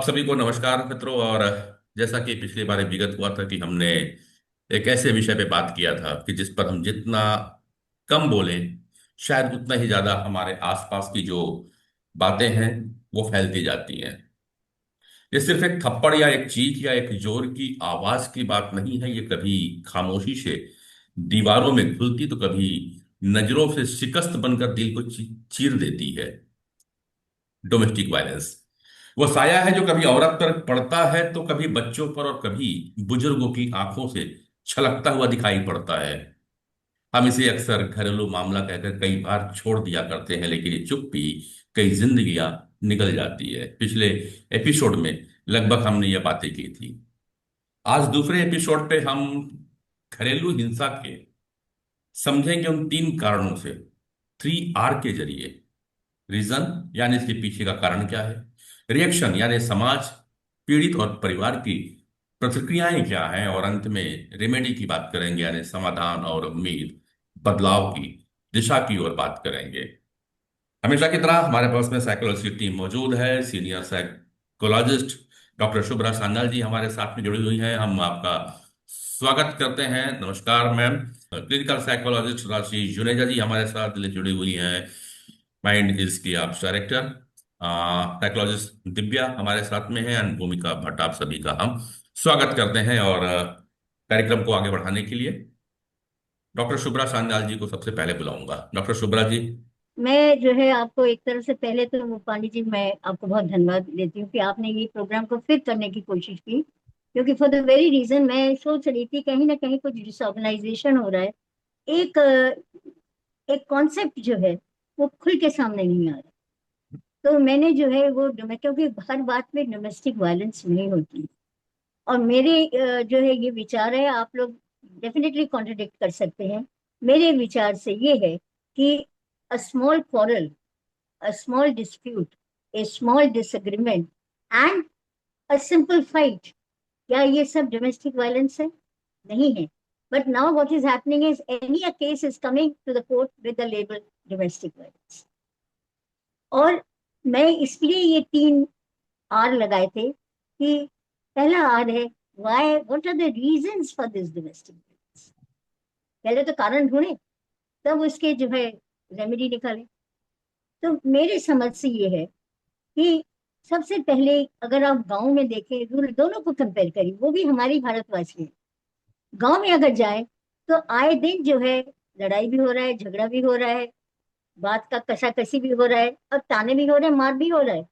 आप सभी को नमस्कार मित्रों। और जैसा कि पिछली बार विगत हुआ था कि हमने एक ऐसे विषय पे बात किया था कि जिस पर हम जितना कम बोलें शायद उतना ही ज्यादा हमारे आसपास की जो बातें हैं वो फैलती जाती हैं। ये सिर्फ एक थप्पड़ या एक चीख या एक जोर की आवाज की बात नहीं है। ये कभी खामोशी से दीवारों में घुलती तो कभी नजरों से शिकस्त बनकर दिल को चीर देती है। डोमेस्टिक वायलेंस वो साया है जो कभी औरत पर पड़ता है तो कभी बच्चों पर और कभी बुजुर्गों की आंखों से छलकता हुआ दिखाई पड़ता है। हम इसे अक्सर घरेलू मामला कहकर कई बार छोड़ दिया करते हैं, लेकिन ये चुप्पी कई जिंदगियां निकल जाती है। पिछले एपिसोड में लगभग हमने ये बातें की थी। आज दूसरे एपिसोड पे हम घरेलू हिंसा के समझेंगे उन तीन कारणों से, 3R के जरिए। रीजन यानी इसके पीछे का कारण क्या है, रिएक्शन यानी समाज, पीड़ित और परिवार की प्रतिक्रियाएं क्या हैं, और अंत में रेमेडी की बात करेंगे यानी समाधान और उम्मीद, बदलाव की दिशा की ओर बात करेंगे। हमेशा की तरह हमारे पास में साइकोलॉजी की टीम मौजूद है। Senior psychologist doctor Shubhra Sanyal ji हमारे साथ में जुड़ी हुई हैं। हम आपका स्वागत करते हैं। नमस्कार मैम। क्लिनिकल साइकोलॉजिस्ट राशि जुनेजा जी हमारे साथ जुड़ी हुई हैं। माइंड इज की आप डायरेक्टर। साइकोलॉजिस्ट दिव्या हमारे साथ में है। एंड भूमिका भट्ट। आप सभी का हम स्वागत करते हैं। और कार्यक्रम को आगे बढ़ाने के लिए डॉक्टर शुभ्रा सान्याल जी को सबसे पहले बुलाऊंगा। डॉक्टर शुभ्रा जी। मैं जो है आपको एक तरफ से पहले तो पांडे जी मैं आपको बहुत धन्यवाद देती हूँ कि आपने ये प्रोग्राम को फिर करने की कोशिश की, क्योंकि फॉर द वेरी रीजन मैं सोच रही थी कहीं ना कहीं कुछ डिसऑर्गेनाइजेशन हो रहा है। एक एक कॉन्सेप्ट जो है वो खुल के सामने नहीं आ रहा। तो मैंने जो है वो क्योंकि हर बात में डोमेस्टिक वायलेंस नहीं होती, और मेरे जो है ये विचार है, आप लोग डेफिनेटली कॉन्ट्रडिक्ट कर सकते हैं। मेरे विचार से ये है कि a small quarrel, a small dispute, a small disagreement, and a simple fight. क्या ये सब domestic violence है? नहीं है. But now what is happening is any a case is coming to the court with the label domestic violence. और मैं इसलिए ये तीन आर लगाए थे कि पहला आर है why, what are the reasons for this domestic violence. पहले तो कारण ढूंढे, तब उसके जो है रेमेडी निकाले। तो मेरे समझ से ये है कि सबसे पहले अगर आप गांव में देखें, रूरल, दोनों को कंपेयर करें, वो भी हमारी भारतवासी है। गांव में अगर जाए तो आए दिन जो है लड़ाई भी हो रहा है, झगड़ा भी हो रहा है, बात का कसाकसी भी हो रहा है, और ताने भी हो रहे हैं, मार भी हो रहा है।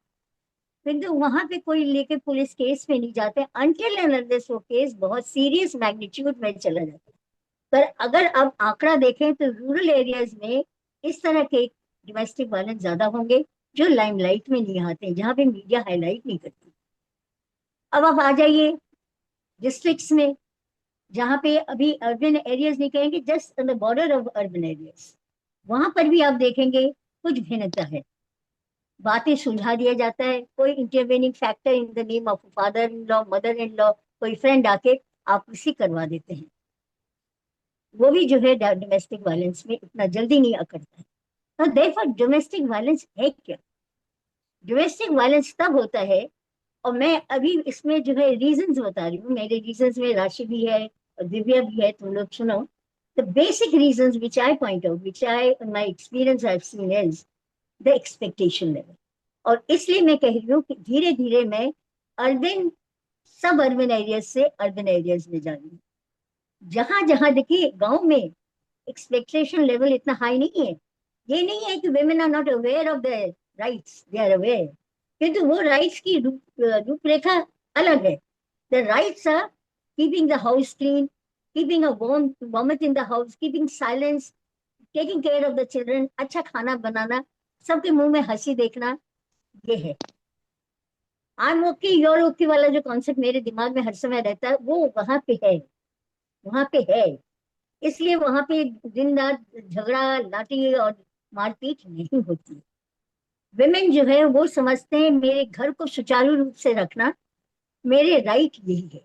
किंतु वहां पे कोई लेके पुलिस केस में नहीं जाते अनटिल एंड अनलेस वो केस बहुत सीरियस मैग्नीट्यूड में चला जाता है। पर अगर आप आंकड़ा देखें तो रूरल एरियाज में इस तरह के डोमेस्टिक वायलेंस ज्यादा होंगे, जो लाइमलाइट में नहीं आते, जहाँ पे मीडिया हाईलाइट नहीं करती। अब आप आ जाइए डिस्ट्रिक्ट्स में, जहाँ पे अभी अर्बन एरियाज नहीं कहेंगे, just on the border of urban areas, वहां पर भी आप देखेंगे कुछ भिन्नता है। बातें सुलझा दिया जाता है, कोई intervening factor in the name of father in law, mother in law, कोई फ्रेंड आके आप उसी करवा देते हैं। वो भी जो है डोमेस्टिक वायलेंस में इतना जल्दी नहीं अकड़ता है। तो देखो डोमेस्टिक वायलेंस है क्या। डोमेस्टिक वायलेंस तब होता है, और मैं अभी इसमें जो है रीजंस बता रही हूँ, मेरे रीजंस में राशि भी है और दिव्या भी है, तुम लोग सुनो। The basic reasons which I point out, which I my experience I have seen is the expectation level. और इसलिए मैं कह रही हूँ कि धीरे धीरे मैं अर्बन, सब अर्बन एरियाज से अर्बन एरियाज में जा रही हूँ। जहां जहां देखिए गांव में एक्सपेक्टेशन लेवल इतना हाई नहीं है। ये नहीं है कि women are not aware of their rights, they are aware, किंतु वो राइट्स की रूपरेखा अलग है। The rights are keeping the house clean, keeping a warmth in the house, keeping silence, taking care of the children, अच्छा खाना बनाना, सबके मुंह में हंसी देखना, ये है। I am okay your okay वाला जो कॉन्सेप्ट मेरे दिमाग में हर समय रहता है, वो वहां पे है, वहां पे है। इसलिए वहां पे दिन रात झगड़ा, लाठी और मारपीट नहीं होती। विमेन जो है वो समझते हैं मेरे घर को सुचारू रूप से रखना मेरे राइट, यही है,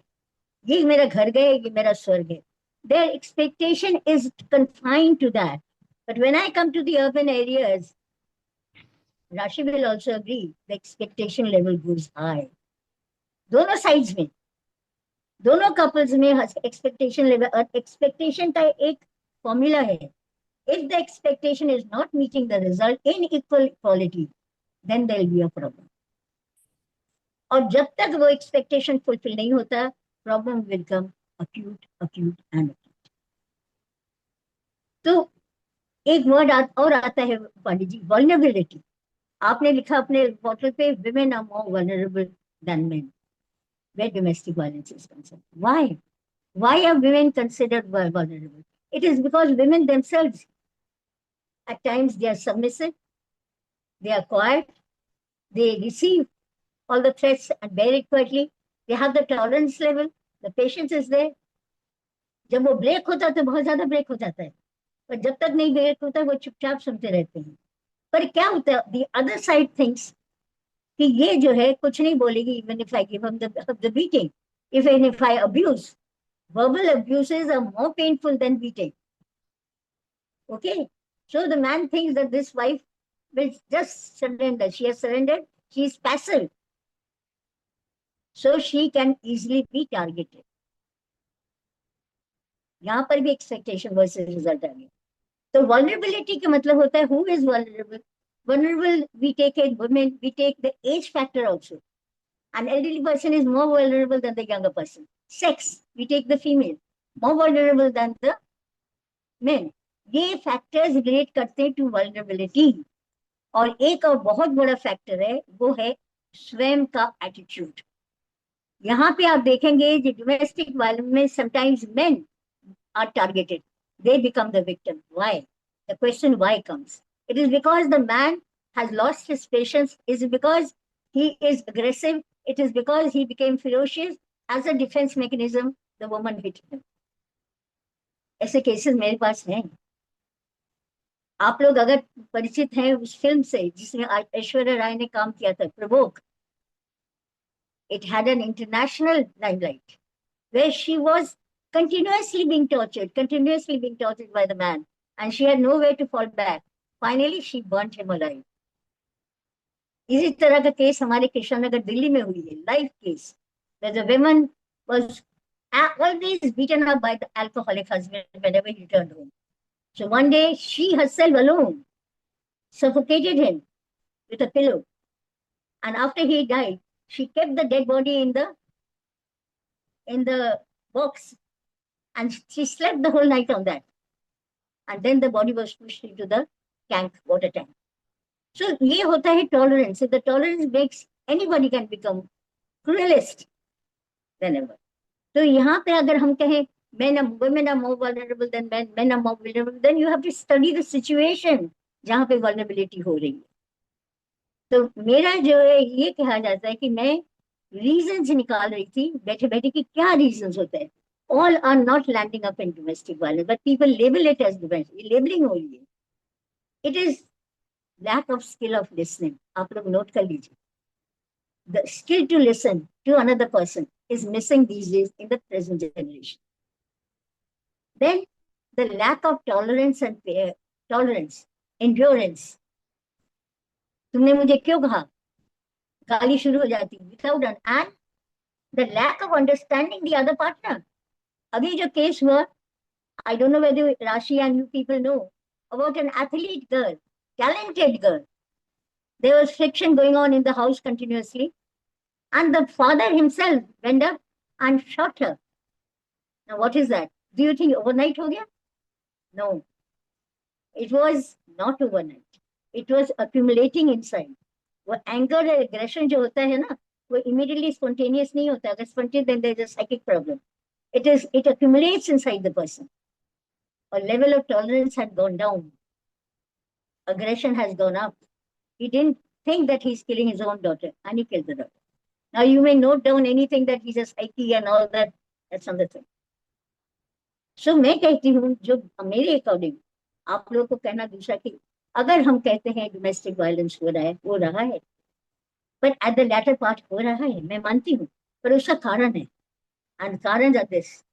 ये मेरा घर गए, ये मेरा स्वर्ग है। Their expectation is confined to that. But when I come to the urban areas, Rashi will also agree, the expectation level goes high. दोनों साइड्स में, दोनों कपल्स में एक्सपेक्टेशन लेवल, और एक्सपेक्टेशन का एक फॉर्मूला है, if the expectation is not meeting the result in equal quality, then there will be a problem. और जब तक वो एक्सपेक्टेशन फुलफिल नहीं होता, problem will come acute acute and acute. तो एक वर्ड और आता है पांडे जी, वल्नरेबिलिटी। आपने लिखा अपने पोर्टल पे, women are more vulnerable than men where domestic violence is concerned. Why are women considered vulnerable? It is because women themselves, at times, they are submissive, they are quiet, they receive all the threats and bear it quietly. They have the tolerance level, the patience is there. जब वो break होता है तो बहुत ज्यादा break हो जाता है, पर जब तक नहीं ब्रेक होता वो चुपचाप सुनते रहते हैं। पर क्या होता है, दी अदर साइड थिंक्स कि ये जो है कुछ नहीं बोलेगी, even if I give him the beating, even if I abuse, verbal abuses are more painful than beating. Okay, so the man thinks that this wife will just surrender. She has surrendered, she is passive, so she can easily be targeted. यहाँ पर भी expectation versus result आ गया। तो vulnerability का मतलब होता है who is vulnerable. Vulnerable we take a women, we take the age factor also. An elderly person is more vulnerable than the younger person. Sex, we take the female, more vulnerable than the men. ये factors relate करते हैं to vulnerability. और एक और बहुत बड़ा factor है, वो है स्वयं का एटीट्यूड। यहाँ पे आप देखेंगे कि डोमेस्टिक वायलेंस में sometimes main are targeted. They become the victim. Why? The question why comes. It is because the man has lost his patience. Is it because he is aggressive? It is because he became ferocious. As a defense mechanism, the woman hit him. ऐसे cases मेरे पास हैं। आप लोग अगर परिचित हैं उस film से जिसमें ऐश्वर्या राय ने काम किया था, Provogue, it had an international limelight where she was continuously being tortured by the man, and she had nowhere to fall back. Finally, she burnt him alive. इसी तरह का केस हमारे कृष्णनगर दिल्ली में हुई है, live case, where the woman was always beaten up by the alcoholic husband whenever he returned home. So one day, she herself alone suffocated him with a pillow, and after he died, she kept the dead body in the box, and she slept the whole night on that. And then the body was pushed into the tank, water tank. So ये होता है tolerance. If the tolerance makes anybody can become cruelest whenever. तो यहाँ पे अगर हम कहें women are more vulnerable than men are more vulnerable, then you have to study the situation जहाँ पे vulnerability हो रही है। तो मेरा जो है ये कहा जाता है कि मैं रीजंस निकाल रही थी बैठे बैठे कि क्या रीजंस होते हैं। All are not landing up in domestic violence, but people label it as domestic. Labeling हो रही है। It is lack of skill of listening. आप लोग नोट कर लीजिए। The skill to listen to another person is missing these days in the present generation. Then the lack of tolerance, endurance. तुमने मुझे क्यों कहा, गाली शुरू हो जाती without and the lack of understanding the other partner. अभी जो केस हुआ, I don't know whether Rashi and you people know about an athlete girl, talented girl. There was friction going on in the house continuously, and the father himself went up and shot her. Now, what is that? Do you think overnight ho gaya? No, it was not overnight. It was accumulating inside. वो anger और aggression जो होता है ना, वो immediately spontaneous नहीं होता. अगर spontaneous, then there is a psychic problem. It accumulates inside the person. A level of tolerance had gone down. Aggression has gone up. He didn't think that he's killing his own daughter, and he killed the daughter. Now you may note down anything that he's a psyche and all that. That's another thing. So मैं कहती हूँ जो मेरे according, आप लोगों को कहना दूसरा कि अगर हम कहते हैं डोमेस्टिक वायलेंस हो रहा है, हो रहा है, but at the latter part हो रहा है, मैं मानती हूँ, पर उसका कारण है, एंड कारण are this,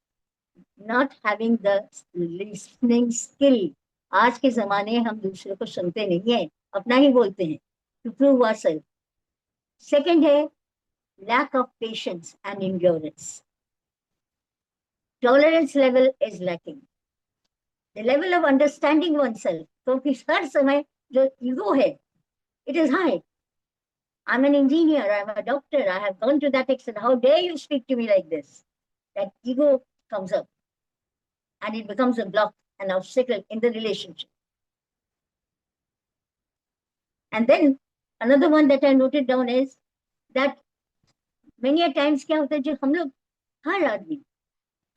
not having the listening skill. आज के जमाने हम दूसरों को सुनते नहीं है, अपना ही बोलते हैं टू प्रूव आवरसेल्फ। सेकंड है lack of patience and endurance. Tolerance level is lacking. The level of understanding oneself, क्योंकि हर समय जो ego है, it is high. I'm an engineer, I'm a doctor, I have gone to that extent. How dare you speak to me like this? That ego comes up and it becomes a block, an obstacle in the relationship. And then another one that I noted down is that many a times क्या होता है, जो हम लोग हर आदमी,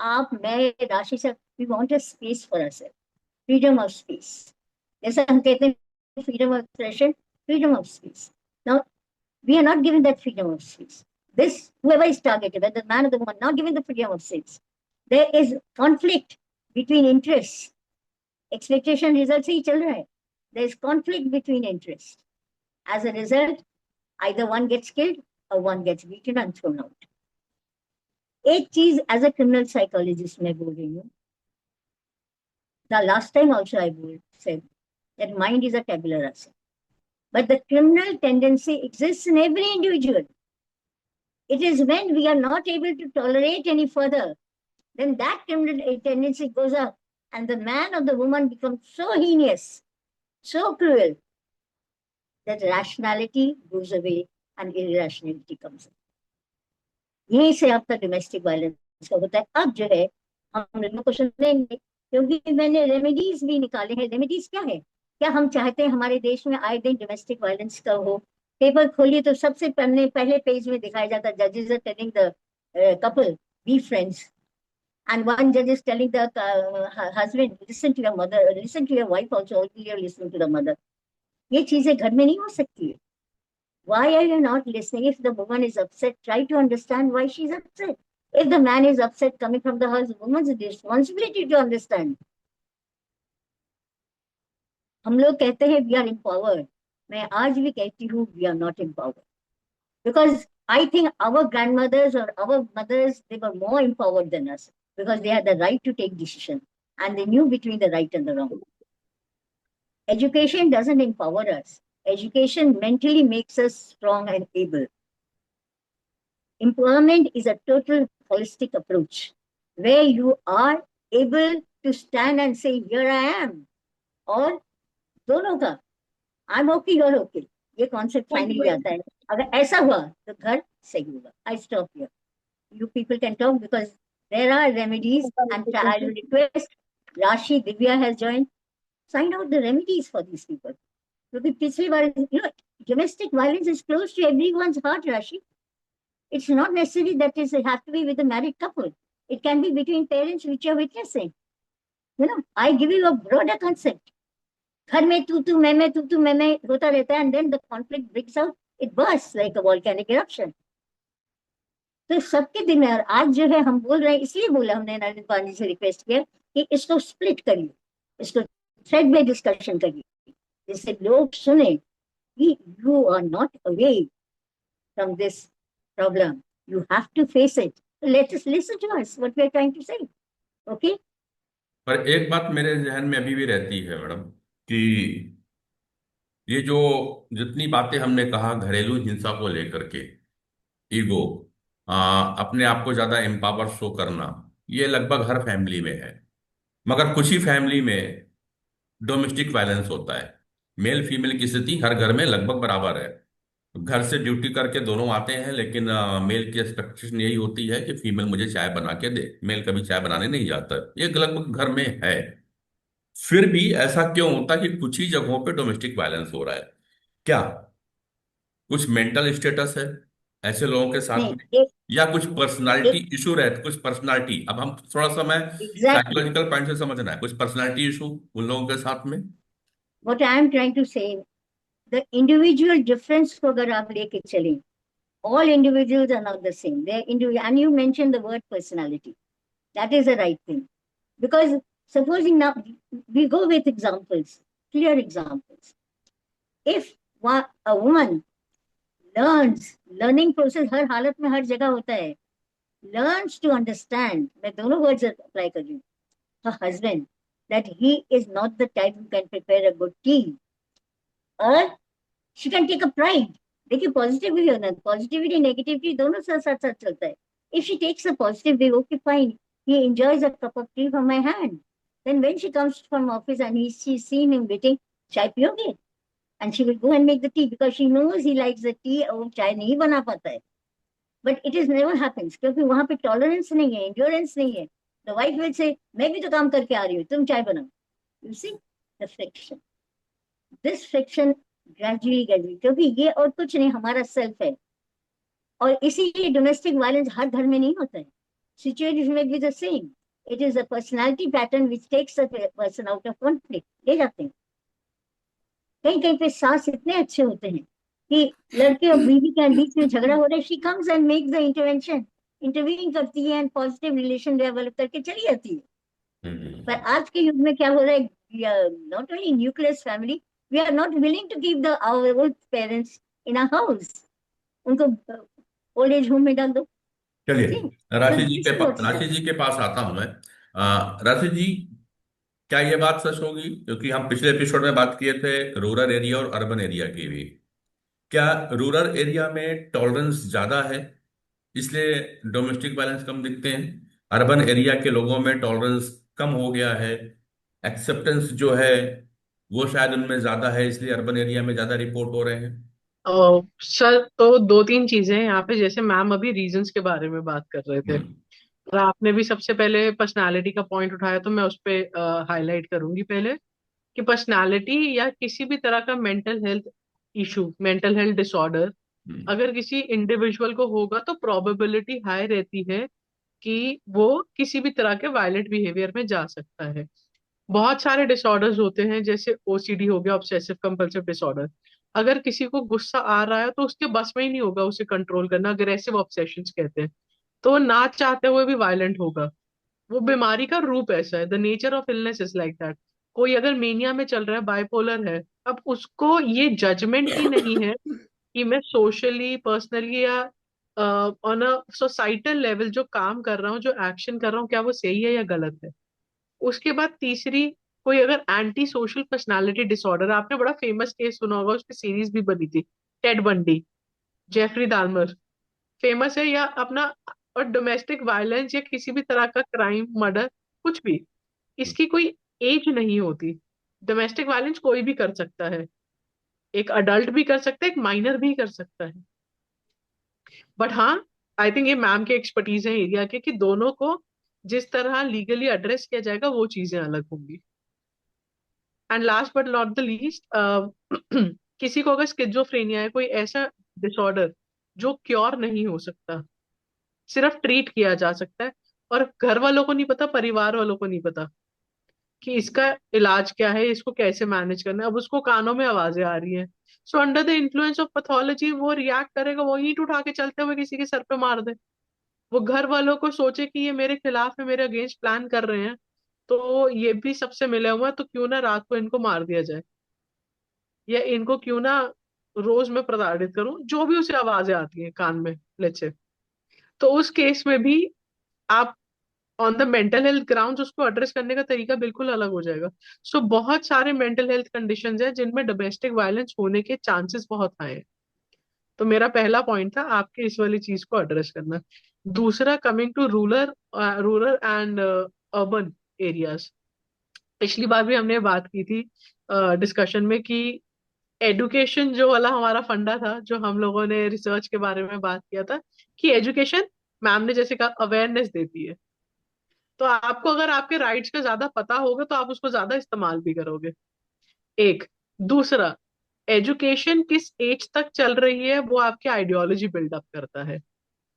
आप, मैं, राशि sir, we want a space for ourselves, freedom of space. जैसा हम कहते हैं freedom of expression, freedom of space. Now we are not given that freedom of space. This, whoever is targeted, whether the man or the woman, not given the freedom of space. There is conflict between interests. Expectation results ही चल रहा है. There is conflict between interests. As a result, either one gets killed or one gets beaten and thrown out. एक चीज as a criminal psychologist मैं बोल रही हूँ. The last time also I said that mind is a tabula rasa. But the criminal tendency exists in every individual. It is when we are not able to tolerate any further, then that criminal tendency goes up and the man or the woman becomes so heinous, so cruel, that rationality goes away and irrationality comes in. यहीं से आपका domestic violence का होता है. अब जो है हम लोगों को सुनेंगे, क्योंकि मैंने रेमेडीज भी निकाले हैं. रेमेडीज क्या है? क्या हम चाहते हैं हमारे देश में आए दिन डोमेस्टिक वायलेंस का हो? पेपर खोलिए तो सबसे पहले पेज में दिखाया जाता है जजेस are telling the couple be friends, and one judge is telling the husband, listen to your mother, listen to your wife also, you're listening to the mother. ये चीजें घर में नहीं हो सकती है. Why are you not listening? If the woman is upset, try to understand why she's upset. If the man is upset, coming from the house, woman's responsibility to understand. हम लोग कहते हैं we are empowered. मैं आज भी कहती हूँ we are not empowered. Because I think our grandmothers or our mothers, they were more empowered than us because they had the right to take decision and they knew between the right and the wrong. Education doesn't empower us. Education mentally makes us strong and able. Empowerment is a total holistic approach where you are able to stand and say, here I am. और दोनों का, I'm okay, you're okay. ये concept finally आता है. अगर ऐसा हुआ तो घर सही होगा. I stop here. You people can talk because there are remedies and I will request Rashi, Divya has joined. Find out the remedies for these people. क्योंकि पिछली बार, domestic violence is close to everyone's heart, Rashi. It's not necessary that it has to be with a married couple. It can be between parents which are witnessing. I give you a broader concept. घर में तू मैं होता रहता है and then the conflict breaks out. It bursts like a volcanic eruption. तो सबके दिन में, और आज जो है हम बोल रहे हैं, इसलिए बोला हमने नरेंद्र पांडे से रिक्वेस्ट किया कि इसको स्प्लिट करिए, इसको थ्रेड में डिस्कशन करिए, जिससे लोग सुने कि you are not away from this problem, you have to face it. Let us listen to us what we are trying to say. Okay. पर एक बात मेरे जहन में अभी भी रहती है मैडम, कि ये जो जितनी बातें हमने कहा घरेलू हिंसा को लेकर के, ईगो, अपने आप को ज्यादा एम्पावर शो करना, ये लगभग हर फैमिली में है. मगर कुछ ही फैमिली में डोमेस्टिक वायलेंस होता है. मेल फीमेल की स्थिति हर घर में लगभग बराबर है. घर से ड्यूटी करके दोनों आते हैं, लेकिन मेल की एक्सपेक्टेशन यही होती है कि फीमेल मुझे चाय बना के दे. मेल कभी चाय बनाने नहीं जाता. ये लगभग घर में है. फिर भी ऐसा क्यों होता है कि कुछ ही जगहों पे डोमेस्टिक वायलेंस हो रहा है? क्या कुछ मेंटल स्टेटस है ऐसे लोगों के साथ नहीं, में, या कुछ पर्सनालिटी इशू रहता? कुछ पर्सनालिटी, अब हम थोड़ा सा, मैं एग्जैक्टली साइकोलॉजिकल पॉइंट से समझना है, कुछ पर्सनालिटी इशू उन लोगों के साथ में. What I am trying to say, the individual difference को अगर आप लेके चलें, all individuals are not the same. They're individual, and you mentioned the word personality. That is the right thing. Because supposing now we go with examples, clear examples. If a woman learns, learning process हर हालत में हर जगह होता है, learns to understand, मैं दोनों words apply कर रही हूँ, her husband, that he is not the type who can prepare a good tea, or she can take a pride देखिए पॉजिटिव भी होना, पॉजिटिविटी नेगेटिविटी दोनों साथ साथ साथ चलता है. If she takes a positive way, okay fine, he enjoys a cup of tea from my hand. Then when she comes from office and she's seen him waiting, चाय पियोगे? And she will go and make the tea because she knows he likes the tea, और चाय नहीं बना पाता है. But it is never happens क्योंकि वहां पे टॉलरेंस नहीं है, इंड्योरेंस नहीं है. The wife will say, मैं भी तो काम करके आ रही हूँ, तुम चाय बनाओ. You see the friction. This friction gradually, क्योंकि ये और कुछ नहीं, हमारा सेल्फ है. और इसीलिए डोमेस्टिक वायलेंस हर घर में नहीं होता है. सिचुएशन में भी the same. It is a personality pattern which takes a person out of conflict, ले जाते हैं. कहीं कहीं पे सास इतने अच्छे होते हैं कि लड़के और बीवी के बीच में झगड़ा हो रहा है, she comes and makes the intervention, intervene करती है एंड पॉजिटिव रिलेशन डेवलप करके चली जाती है. पर हम्म। आज के युग में क्या हो रहा है, not only nucleus family, we are not willing to keep the our old parents in a house. उनको ओल्ड एज होम में डाल दो. चलिए, See, so this is what's राशि जी के पास आता हूं मैं। राशि जी, क्या ये बात सच होगी, क्योंकि हम पिछले एपिसोड में बात किए थे रूरल एरिया और अर्बन एरिया की भी, क्या रूरल एरिया में टॉलरेंस ज्यादा है इसलिए डोमेस्टिक वायलेंस कम दिखते हैं, अर्बन एरिया के लोगों में टॉलरेंस कम हो गया है, एक्सेप्टेंस जो है वो शायद उनमें ज्यादा है इसलिए अर्बन एरिया में ज्यादा रिपोर्ट हो रहे हैं? सर, तो दो तीन चीजें हैं यहाँ पे। जैसे मैम अभी रीजंस के बारे में बात कर रहे थे, हम्म। और आपने भी सबसे पहले पर्सनालिटी का पॉइंट उठाया, तो मैं उस पे हाईलाइट करूंगी पहले कि पर्सनालिटी या किसी भी तरह का mental health issue, mental health disorder hmm. अगर किसी इंडिविजुअल को होगा तो प्रोबेबिलिटी हाई रहती है कि वो किसी भी तरह के वायलेंट बिहेवियर में जा सकता है। बहुत सारे डिसऑर्डर्स होते हैं, जैसे ओसीडी हो गया, ऑब्सेसिव कंपल्सिव डिसऑर्डर। अगर किसी को गुस्सा आ रहा है तो उसके बस में ही नहीं होगा उसे कंट्रोल करना, अग्रेसिव ऑब्सेशंस कहते हैं, तो वो ना चाहते हुए भी वायलेंट होगा। वो बीमारी का रूप ऐसा है, the nature of illness is like that. कोई अगर मेनिया में चल रहा है, बाइपोलर है, अब उसको ये जजमेंट ही नहीं है कि मैं सोशली, पर्सनली या ऑन अ सोसाइटल लेवल जो काम कर रहा हूँ, जो एक्शन कर रहा हूँ, क्या वो सही है या गलत है। उसके बाद तीसरी, कोई अगर एंटी सोशल पर्सनालिटी डिसऑर्डर, आपने बड़ा फेमस केस सुना होगा, उसकी सीरीज भी बनी थी, टेड बंडी, जेफरी डालमर, फेमस है, या अपना, और डोमेस्टिक वायलेंस या किसी भी तरह का क्राइम, मर्डर, कुछ भी, इसकी कोई एज नहीं होती। डोमेस्टिक वायलेंस कोई भी कर सकता है, एक अडल्ट भी कर सकता है, एक माइनर भी कर सकता है। बट हाँ, आई थिंक ये मैम के एक्सपर्टीज है एरिया के, कि दोनों को जिस तरह लीगली एड्रेस किया जाएगा वो चीजें अलग होंगी। And last but not the least, किसी को अगर स्किज़ोफ्रेनिया है, कोई ऐसा डिसऑर्डर जो क्योर नहीं हो सकता, सिर्फ ट्रीट किया जा सकता है, और घर वालों को नहीं पता, परिवार वालों को नहीं पता कि इसका इलाज क्या है, इसको कैसे मैनेज करना है। अब उसको कानों में आवाजें आ रही हैं, so under the influence of pathology वो रिएक्ट करेगा, वो ईंट उठा के चलते हुए किसी के सर पे मार दे। वो घर वालों को सोचे कि ये मेरे खिलाफ है, मेरे अगेंस्ट प्लान कर रहे हैं, तो ये भी सबसे मिले हुए हैं, तो क्यों ना रात को इनको मार दिया जाए, या इनको क्यों ना रोज मैं प्रताड़ित करूं, जो भी उसे आवाजें आती हैं कान में, लेट्स से। तो उस केस में भी आप on the mental health ground उसको एड्रेस करने का तरीका बिल्कुल अलग हो जाएगा। सो बहुत सारे मेंटल हेल्थ कंडीशंस हैं जिनमें डोमेस्टिक वायलेंस होने के चांसेस बहुत हाई हैं। तो मेरा पहला पॉइंट था आपके इस वाली चीज को एड्रेस करना। दूसरा, coming to rural and urban areas, पिछली बार भी हमने बात की थी डिस्कशन में कि एडुकेशन जो वाला हमारा फंडा था, जो हम लोगों ने रिसर्च के बारे में बात किया था, कि एजुकेशन, मैम ने जैसे कहा, अवेयरनेस देती है। तो आपको अगर आपके राइट्स का ज्यादा पता होगा तो आप उसको ज्यादा इस्तेमाल भी करोगे, एक। दूसरा, एजुकेशन किस एज तक चल रही है वो आपकी आइडियोलॉजी बिल्डअप करता है।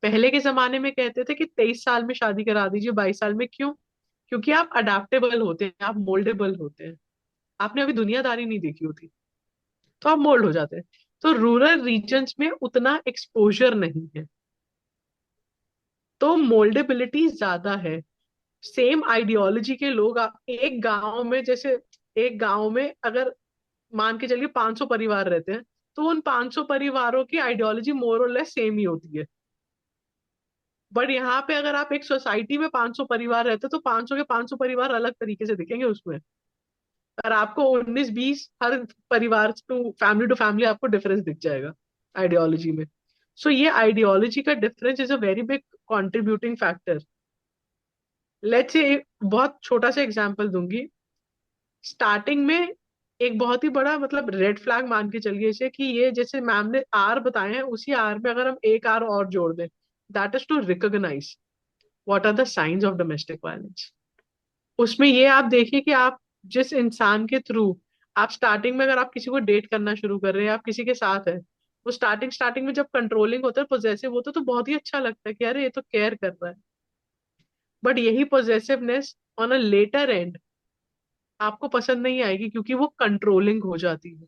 पहले के जमाने में कहते थे कि 23 साल में शादी करा दीजिए, 22 साल में, क्यों? क्योंकि आप अडेप्टेबल होते हैं, आप मोल्डेबल होते हैं, आपने अभी दुनियादारी नहीं देखी होती, तो आप मोल्ड हो जाते हैं। तो रूरल रीजन्स में उतना एक्सपोजर नहीं है, तो मोल्डेबिलिटी ज्यादा है। सेम आइडियोलॉजी के लोग एक गांव में, जैसे एक गांव में अगर मान के चलिए 500 परिवार रहते हैं, तो उन 500 परिवारों की आइडियोलॉजी मोर और लेस सेम ही होती है। बट यहाँ पे अगर आप एक सोसाइटी में 500 परिवार रहते हैं, तो 500 के 500 परिवार अलग तरीके से दिखेंगे उसमें, और आपको 19-20 हर परिवार टू फैमिली आपको डिफरेंस दिख जाएगा। आइडियोलॉजी में। सो ये आइडियोलॉजी का difference is a very big contributing factor. Let's say एक बहुत छोटा सा एग्जांपल दूंगी। स्टार्टिंग में एक बहुत ही बड़ा मतलब रेड फ्लैग मान के चलिए इसे, कि ये जैसे मैम ने आर बताए हैं, उसी आर में अगर हम एक आर और जोड़ दें, that is to recognise what are the science of domestic violence. उसमें ये आप देखिए कि आप जिस इंसान के थ्रू, आप स्टार्टिंग में अगर आप किसी को डेट करना शुरू कर रहे हैं, आप किसी के साथ है, वो स्टार्टिंग स्टार्टिंग में जब कंट्रोलिंग होता है, पॉजेसिव होता है, तो बहुत ही अच्छा लगता है कि अरे ये तो केयर कर रहा है। बट यही पॉजेसिवनेस ऑन अ लेटर एंड आपको पसंद नहीं आएगी, क्योंकि वो कंट्रोलिंग हो जाती है।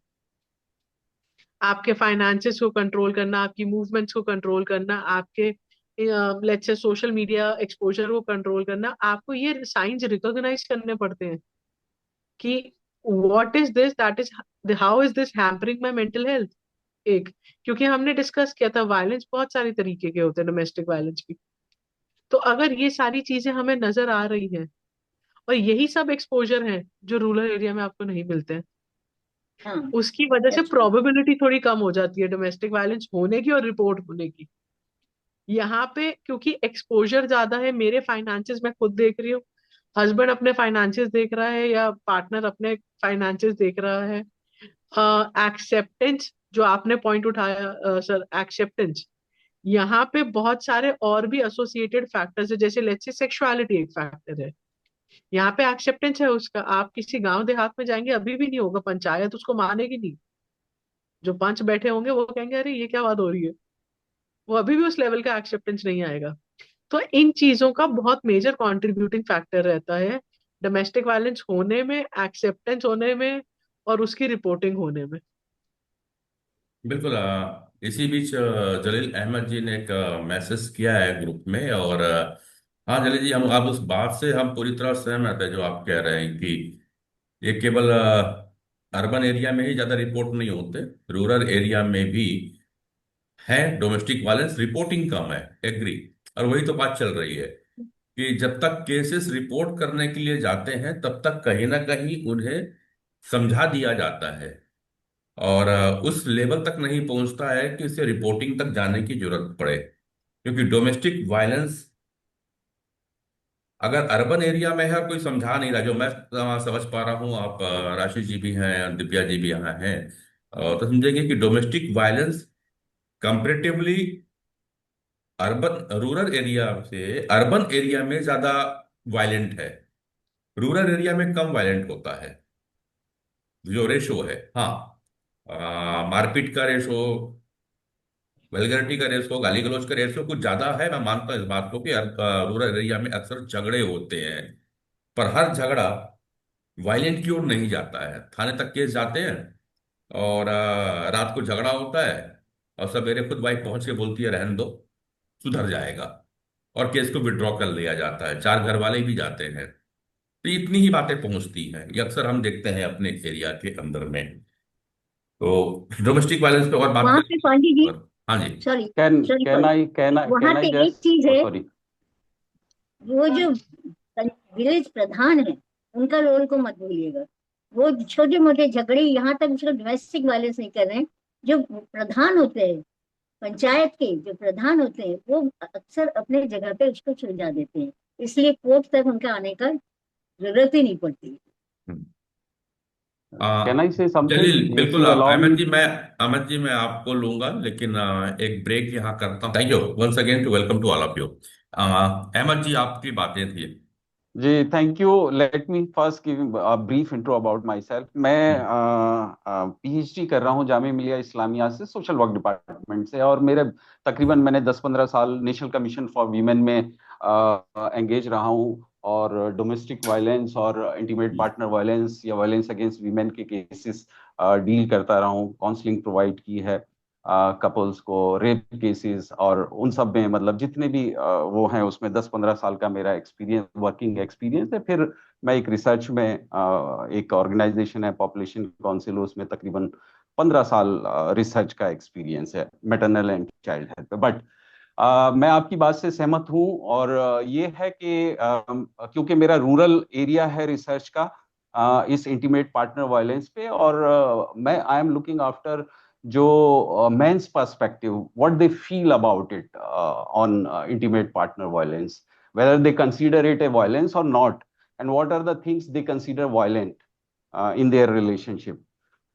आपके फाइनेंसेस को कंट्रोल करना, आपकी मूवमेंट्स को कंट्रोल करना, आपके let's say social media exposure को कंट्रोल करना, आपको ये साइंस रिकॉग्नाइज करने पड़ते हैं कि what is this, that is how is this hampering my mental health. एक, क्योंकि हमने डिस्कस किया था वायलेंस बहुत सारी तरीके के होते हैं, डोमेस्टिक वायलेंस भी। तो अगर ये सारी चीजें हमें नजर आ रही हैं, और यही सब एक्सपोजर हैं जो रूरल एरिया में आपको नहीं मिलते हैं, हाँ, उसकी वजह से दैट्स ट्रू। प्रोबेबिलिटी थोड़ी कम हो जाती है डोमेस्टिक वायलेंस होने की और रिपोर्ट होने की। यहाँ पे क्योंकि एक्सपोजर ज्यादा है, मेरे फाइनेंसेस मैं खुद देख रही हूँ, हस्बैंड अपने फाइनेंसेस देख रहा है, या पार्टनर अपने फाइनेंसेस देख रहा है। एक्सेप्टेंस जो आपने पॉइंट उठाया सर, एक्सेप्टेंस, यहाँ पे बहुत सारे और भी एसोसिएटेड फैक्टर्स है, जैसे लेट्स से सेक्सुअलिटी एक फैक्टर है। यहाँ पे एक्सेप्टेंस है उसका, आप किसी गांव देहात में जाएंगे अभी भी नहीं होगा, पंचायत उसको मानेगी नहीं। जो पंच बैठे होंगे वो कहेंगे अरे ये क्या बात हो रही है, वो अभी भी उस लेवल का एक्सेप्टेंस नहीं आएगा। तो इन चीजों का बहुत मेजर कंट्रीब्यूटिंग फैक्टर रहता है डोमेस्टिक वायलेंस होने में, एक्सेप्टेंस होने में, और उसकी रिपोर्टिंग होने में। बिल्कुल। इसी बीच जलील अहमद जी ने एक मैसेज किया है ग्रुप में। और हाँ जलील जी, हम आप उस बात से हम पूरी तरह सहमत है जो आप कह रहे हैं कि ये केवल अर्बन एरिया में ही ज्यादा रिपोर्ट नहीं होते, रूरल एरिया में भी है डोमेस्टिक वायलेंस, रिपोर्टिंग कम है। एग्री। और वही तो बात चल रही है कि जब तक केसेस रिपोर्ट करने के लिए जाते हैं तब तक कहीं ना कहीं उन्हें समझा दिया जाता है, और उस लेवल तक नहीं पहुंचता है कि उसे रिपोर्टिंग तक जाने की जरूरत पड़े। क्योंकि डोमेस्टिक वायलेंस अगर अर्बन एरिया में है और कोई समझा नहीं रहा, जो मैं समझ पा रहा हूँ, आप राशि जी भी हैं और दिव्या जी भी यहाँ हैं, तो समझेंगे कि domestic violence comparatively urban rural area से अर्बन एरिया में ज्यादा वायलेंट है, रूरल एरिया में कम वायलेंट होता है। जो रेशो है, हाँ, मारपीट का रेशो, वल्गैरिटी का रेशो, गाली गलौज का रेशो कुछ ज्यादा है, मैं मानता हूँ इस बात को कि रूरल एरिया में अक्सर झगड़े होते हैं। पर हर झगड़ा वायलेंट की ओर नहीं जाता है, थाने तक केस जाते हैं, और रात को झगड़ा होता है, और सवेरे खुद वाइफ पहुंच के बोलती है रहने दो, सुधर जाएगा, और केस को विड्रॉ कर लिया जाता है, चार घर वाले भी जाते हैं। तो इतनी ही बातें पहुंचती हैं, ये अक्सर हम देखते हैं अपने एरिया के अंदर में। तो डोमेस्टिक वायलेंस पे और बात वहां पे पांडे जी, करें। हाँ जी। Sorry can sorry can sorry, I can I वहां कैन आई पे एक गेस चीज है, सॉरी। वो जो विलेज प्रधान है, उनका रोल को मत भूलिएगा। वो छोटे मोटे झगड़े, यहाँ तक उसको डोमेस्टिक वायलेंस नहीं कर रहे हैं। जो प्रधान होते हैं, पंचायत के जो प्रधान होते हैं, वो अक्सर अपने जगह पे उसको सुलझा देते हैं, इसलिए कोर्ट तक उनका आने का जरूरत ही नहीं पड़ती। Can I say Jalil, something if बिल्कुल you allow me. Ahmad ji मैं आपको लूंगा, लेकिन एक ब्रेक यहाँ करता हूँ। Thank you once again to welcome to all of you. Ahmad ji, आपकी बातें थी। जी thank you. Let me first give a brief intro about myself. मैं पीएचडी कर रहा हूँ जामिया मिलिया इस्लामिया से, सोशल वर्क डिपार्टमेंट से, और मेरे तकरीबन मैंने 10-15 साल नेशनल कमीशन फॉर वीमेन में एंगेज रहा हूँ, और डोमेस्टिक वायलेंस और इंटीमेट पार्टनर वायलेंस या वायलेंस अगेंस्ट वीमेन के केसेस डील करता रहा हूँ, काउंसलिंग प्रोवाइड की है कपल्स को, रेप केसेस, और उन सब में मतलब जितने भी वो हैं उसमें 10-15 साल का मेरा एक्सपीरियंस, वर्किंग एक्सपीरियंस है। फिर मैं एक रिसर्च में एक ऑर्गेनाइजेशन है पॉपुलेशन काउंसिल, उसमें तकरीबन 15 साल रिसर्च का एक्सपीरियंस है मैटरनल एंड चाइल्ड हेल्थ पे। बट मैं आपकी बात से सहमत हूँ, और ये है कि क्योंकि मेरा रूरल एरिया है रिसर्च का इस इंटीमेट पार्टनर वायलेंस पे, और मैं आई एम लुकिंग आफ्टर जो men's perspective, what they feel about it on intimate partner violence, whether they consider it a violence or not, and what are the things they consider violent in their relationship.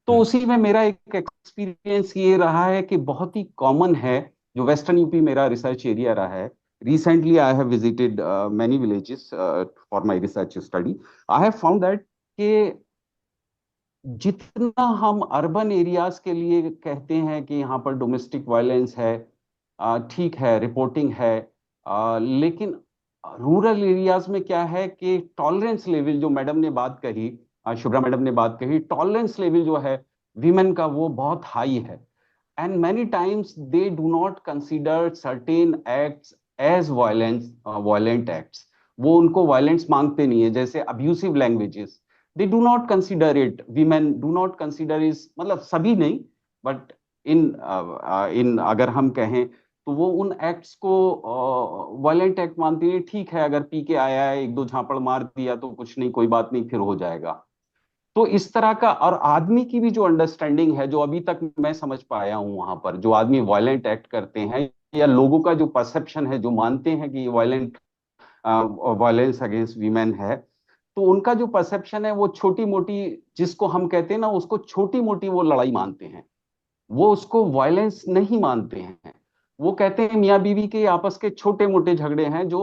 तो हम्म। उसी में मेरा एक experience ये रहा है कि बहुत ही कॉमन है, जो वेस्टर्न यूपी मेरा रिसर्च एरिया रहा है. Recently I have visited many villages for my research study. I have found that कि जितना हम अर्बन एरियाज के लिए कहते हैं कि यहाँ पर डोमेस्टिक वायलेंस है, ठीक है, रिपोर्टिंग है, लेकिन रूरल एरियाज में क्या है कि टॉलरेंस लेवल, जो मैडम ने बात कही, शुभ्रा मैडम ने बात कही, टॉलरेंस लेवल जो है वीमेन का वो बहुत हाई है. And many times they do not consider certain acts as violent acts. वो उनको वायलेंस मांगते नहीं है, जैसे abusive languages they do not consider it, women do not consider is, मतलब सभी नहीं, बट इन अगर हम कहें तो वो उन एक्ट्स को वायलेंट एक्ट मानती है. ठीक है, अगर पी के आया है, एक दो झापड़ मार दिया तो कुछ नहीं, कोई बात नहीं, फिर हो जाएगा. तो इस तरह का, और आदमी की भी जो अंडरस्टैंडिंग है, जो अभी तक मैं समझ पाया हूं वहां पर, जो आदमी वायलेंट एक्ट करते हैं, या लोगों का जो परसेप्शन है, जो मानते हैं कि वायलेंट वायलेंस अगेंस्ट वीमेन है, तो उनका जो परसेप्शन है वो छोटी मोटी, जिसको हम कहते हैं ना, उसको छोटी मोटी वो लड़ाई मानते हैं, वो उसको वायलेंस नहीं मानते हैं. वो कहते हैं मियाँ बीवी के आपस के छोटे मोटे झगड़े हैं जो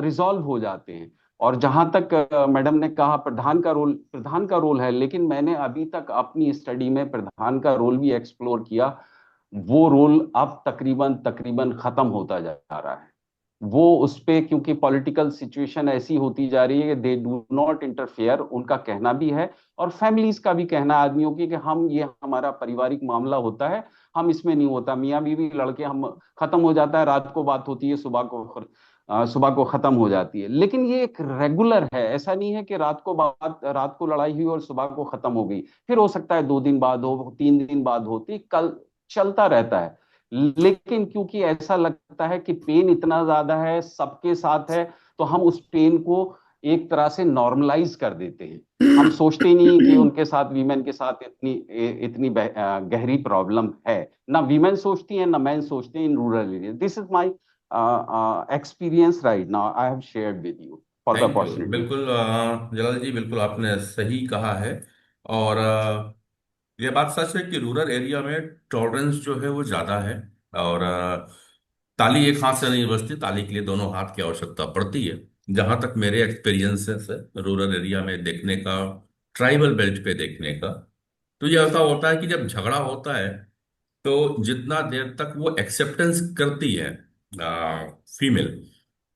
रिजॉल्व हो जाते हैं. और जहां तक मैडम ने कहा प्रधान का रोल है, लेकिन मैंने अभी तक अपनी स्टडी में प्रधान का रोल भी एक्सप्लोर किया. वो रोल अब तकरीबन तकरीबन खत्म होता जा रहा है. वो उस पे, क्योंकि पॉलिटिकल सिचुएशन ऐसी होती जा रही है कि दे डू नॉट इंटरफेयर, उनका कहना भी है, और फैमिलीज का भी कहना है आदमियों की, कि हम, ये हमारा पारिवारिक मामला होता है, हम इसमें नहीं होता, मियाँ बीवी लड़के हम खत्म हो जाता है, रात को बात होती है, सुबह को खत्म हो जाती है. लेकिन ये एक रेगुलर है, ऐसा नहीं है कि रात को लड़ाई हुई और सुबह को खत्म हो गई, फिर हो सकता है 2 दिन बाद हो, 3 दिन बाद होती, कल चलता रहता है. लेकिन क्योंकि ऐसा लगता है कि पेन इतना ज्यादा है, सबके साथ है, तो हम उस पेन को एक तरह से नॉर्मलाइज कर देते हैं. हम सोचते नहीं कि उनके साथ, वीमेन के साथ इतनी इतनी गहरी प्रॉब्लम है. ना वीमेन सोचती हैं, ना मैन सोचते हैं इन rural area. This is my experience right now, I have shared with you for the thank you. Opportunity. बिल्कुल जलाल जी, बिल्कुल आपने सही कहा है। और ये बात सच है कि रूरल एरिया में टॉलरेंस जो है वो ज़्यादा है। और ताली एक हाथ से नहीं बजती, ताली के लिए दोनों हाथ की आवश्यकता पड़ती है। जहाँ तक मेरे एक्सपीरियंसेस है रूरल एरिया में देखने का, ट्राइबल बेल्ट पे देखने का, तो ये ऐसा होता है कि जब झगड़ा होता है तो जितना देर तक वो एक्सेप्टेंस करती है फीमेल,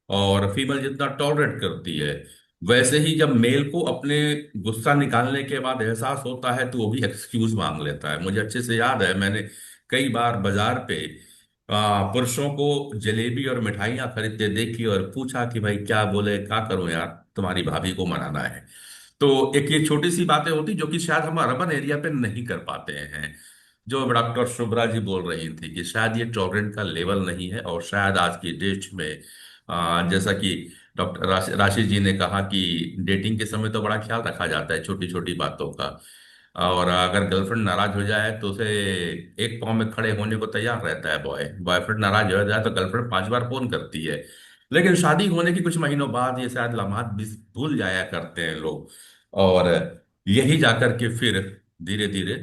और फीमेल जितना टॉलरेट करती है, वैसे ही जब मेल को अपने गुस्सा निकालने के बाद एहसास होता है तो वो भी एक्सक्यूज मांग लेता है। मुझे अच्छे से याद है, मैंने कई बार बाजार पे पुरुषों को जलेबी और मिठाइयाँ खरीदते देखी और पूछा कि भाई क्या बोले, क्या करूं यार, तुम्हारी भाभी को मनाना है। तो एक ये छोटी सी बातें होती जो कि शायद हम अर्बन एरिया पे नहीं कर पाते हैं। जो डॉक्टर शुभ्रा जी बोल रही थी कि शायद ये टॉलरेंट का लेवल नहीं है, और शायद आज की डेट में जैसा कि डॉक्टर राशि जी ने कहा कि डेटिंग के समय तो बड़ा ख्याल रखा जाता है छोटी छोटी बातों का। और अगर गर्लफ्रेंड नाराज हो जाए तो उसे एक पाँव में खड़े होने को तैयार रहता है बॉयफ्रेंड नाराज हो जाए तो गर्लफ्रेंड 5 बार फोन करती है। लेकिन शादी होने के कुछ महीनों बाद ये शायद लम्हात भी भूल जाया करते हैं लोग। और यही जाकर के फिर धीरे धीरे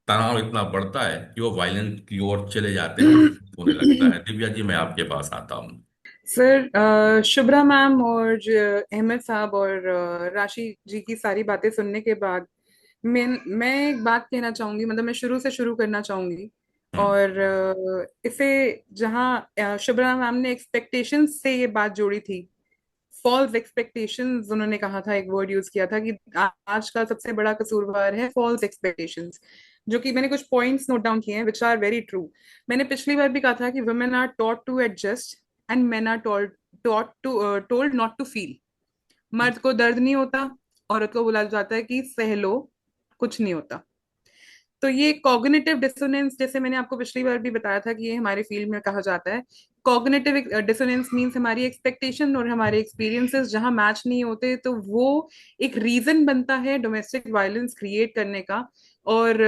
तनाव इतना बढ़ता है कि वो वायलेंस की ओर चले जाते हैं, होने लगता है। दिव्या जी, मैं आपके पास आता हूँ। सर, शुभ्रा मैम और अहमद साहब और राशि जी की सारी बातें सुनने के बाद मैं एक बात कहना चाहूंगी, मतलब मैं शुरू से शुरू करना चाहूंगी। हम्म। और इसे, जहाँ शुभ्रा मैम ने एक्सपेक्टेशंस से ये बात जोड़ी थी, फॉल्स एक्सपेक्टेशंस, उन्होंने कहा था, एक वर्ड यूज किया था कि आज का सबसे बड़ा कसूरवार है फॉल्स एक्सपेक्टेशंस, जो कि मैंने कुछ पॉइंट्स नोट डाउन किए हैं विच आर वेरी ट्रू. मैंने पिछली बार भी कहा था कि women are taught to adjust and men are told not to feel. मर्द को दर्द नहीं होता, औरत को बोला जाता है कि सह लो, कुछ नहीं होता. तो ये कॉग्निटिव डिसोनेंस, जैसे मैंने आपको पिछली बार भी बताया था कि ये हमारे फील्ड में कहा जाता है, कॉग्निटिव डिसोनेंस मींस हमारी एक्सपेक्टेशन और हमारे एक्सपीरियंसेस जहां मैच नहीं होते, तो वो एक रीजन बनता है डोमेस्टिक वायलेंस क्रिएट करने का. और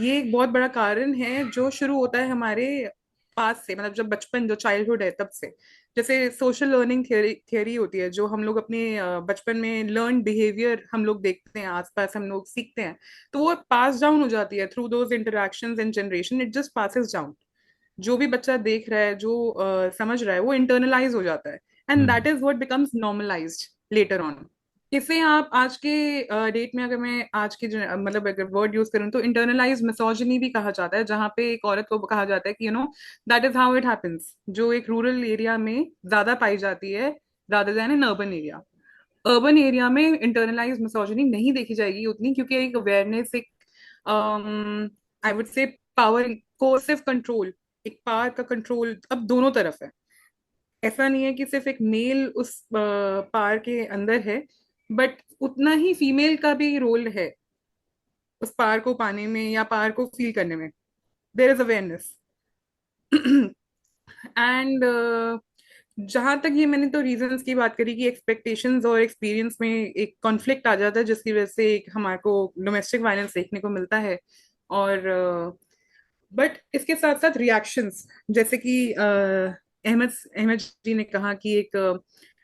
ये एक बहुत बड़ा कारण है जो शुरू होता है हमारे पास से, मतलब जब बचपन, जो चाइल्डहुड है तब से। जैसे सोशल लर्निंग थियरी होती है, जो हम लोग अपने बचपन में लर्न बिहेवियर हम लोग देखते हैं, आसपास हम लोग सीखते हैं, तो वो पास डाउन हो जाती है through those interactions and generation, it just passes down. जो भी बच्चा देख रहा है, जो समझ रहा है, वो इंटरनलाइज हो जाता है, and that hmm. Is what becomes normalised later on. इसे आप आज के डेट में, अगर मैं आज के मतलब अगर वर्ड यूज करूं, तो इंटरनलाइज मिसोजिनी भी कहा जाता है, जहाँ पे एक औरत को कहा जाता है कि that is how it happens, जो एक रूरल एरिया में ज्यादा पाई जाती है rather then in urban area. Urban area में इंटरनलाइज मिसोजिनी नहीं देखी जाएगी उतनी, क्योंकि एक अवेयरनेस, एक I would say power, coercive control, एक पावर का कंट्रोल अब दोनों तरफ है। ऐसा नहीं है कि सिर्फ एक मेल उस पार के अंदर है, बट उतना ही फीमेल का भी रोल है उस पार को पाने में या पार को फील करने में। There is awareness. एंड जहां तक ये, मैंने तो रीजंस की बात करी कि एक्सपेक्टेशंस और एक्सपीरियंस में एक कॉन्फ्लिक्ट आ जाता है, जिसकी वजह से एक हमारे को डोमेस्टिक वायलेंस देखने को मिलता है। और बट इसके साथ साथ रिएक्शंस, जैसे कि अहमद अहमद जी ने कहा कि एक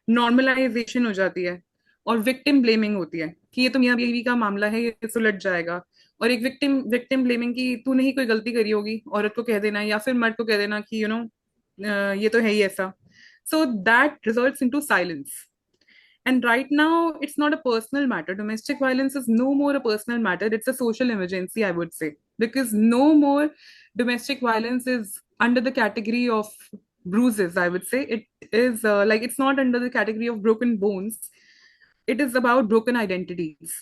नॉर्मलाइजेशन हो जाती है और विक्टिम ब्लेमिंग होती है कि ये तो मियां बीवी का मामला है, ये सुलझ जाएगा। और एक विक्टिम विक्टिम ब्लेमिंग की, तूने ही कोई गलती करी होगी, औरत को कह देना, या फिर मर्द को कह देना कि ये तो है ही ऐसा। So that results into silence. And right now, it's not a personal matter. Domestic violence is no more a personal matter. It's a social emergency, I would say. Because no more domestic violence is under the category of bruises, I would say. It is like, it's not under the category of broken bones. It is about broken identities.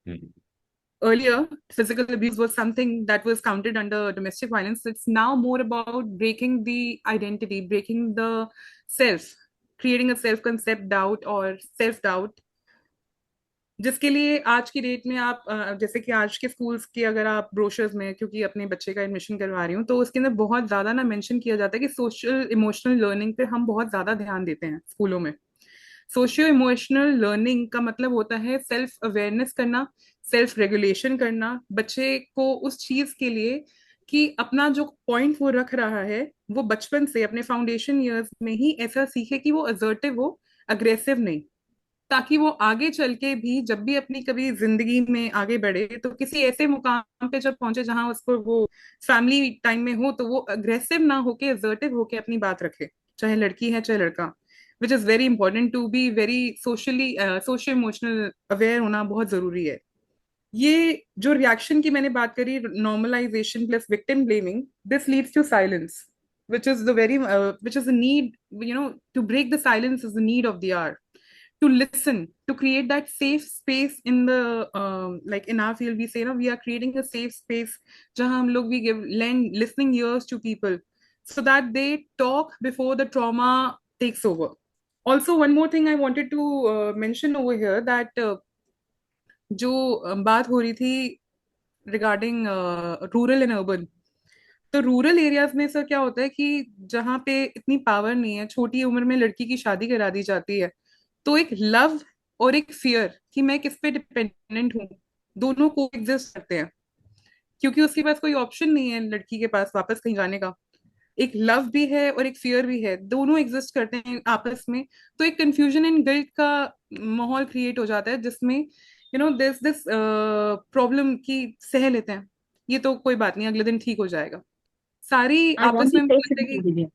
Hmm. Earlier, physical abuse was something that was counted under domestic violence. It's now more about breaking the identity, breaking the self, creating a self concept doubt or self doubt, जिसके लिए आज की date में आप जैसे कि आज के स्कूल्स की अगर आप ब्रोशर्स में, क्योंकि अपने बच्चे का एडमिशन करवा रही हूँ, तो उसके अंदर बहुत ज्यादा ना मेंशन किया जाता है कि सोशल इमोशनल लर्निंग पे हम बहुत ज्यादा ध्यान देते हैं स्कूलों में। सोशियो इमोशनल लर्निंग का मतलब होता है सेल्फ अवेयरनेस करना, सेल्फ रेगुलेशन करना, बच्चे को उस चीज के लिए कि अपना जो पॉइंट वो रख रहा है, वो बचपन से अपने फाउंडेशन ईयर्स में ही ऐसा सीखे कि वो असर्टिव हो, अग्रेसिव नहीं, ताकि वो आगे चल के भी जब भी अपनी कभी जिंदगी में आगे बढ़े, तो किसी ऐसे मुकाम पे जब पहुंचे जहां उसको वो फैमिली टाइम में हो, तो वो अग्रेसिव ना होके असर्टिव होके अपनी बात रखे, चाहे लड़की है चाहे लड़का। Which is very important to be very socially social emotional aware होना बहुत जरूरी है। ये जो रिएक्शन की मैंने बात करी, normalisation plus victim blaming, this leads to silence, which is the very which is the need, to break the silence is the need of the hour, to listen, to create that safe space in the like in our field we say, we are creating a safe space jahan hum log we give lend listening ears to people so that they talk before the trauma takes over. Also, one more thing I wanted to mention over here, that जो बात हो रही थी regarding rural and urban, तो rural areas में sir क्या होता है कि जहाँ पे इतनी पावर नहीं है, छोटी उम्र में लड़की की शादी करा दी जाती है, तो एक लव और एक फियर कि मैं किस पे डिपेंडेंट हूँ, दोनों को एग्जिस्ट करते हैं, क्योंकि उसके पास कोई ऑप्शन नहीं है लड़की के पास वापस कहीं जाने का। एक लव भी है और एक फियर भी है, दोनों एग्जिस्ट करते हैं आपस में। तो एक कंफ्यूजन एंड गिल्ट का माहौल क्रिएट हो जाता है, जिसमें दिस दिस प्रॉब्लम की सह लेते हैं, ये तो कोई बात नहीं, अगले दिन ठीक हो जाएगा, सारी आई वांट आपस टू में से बोलते कि समथिंग।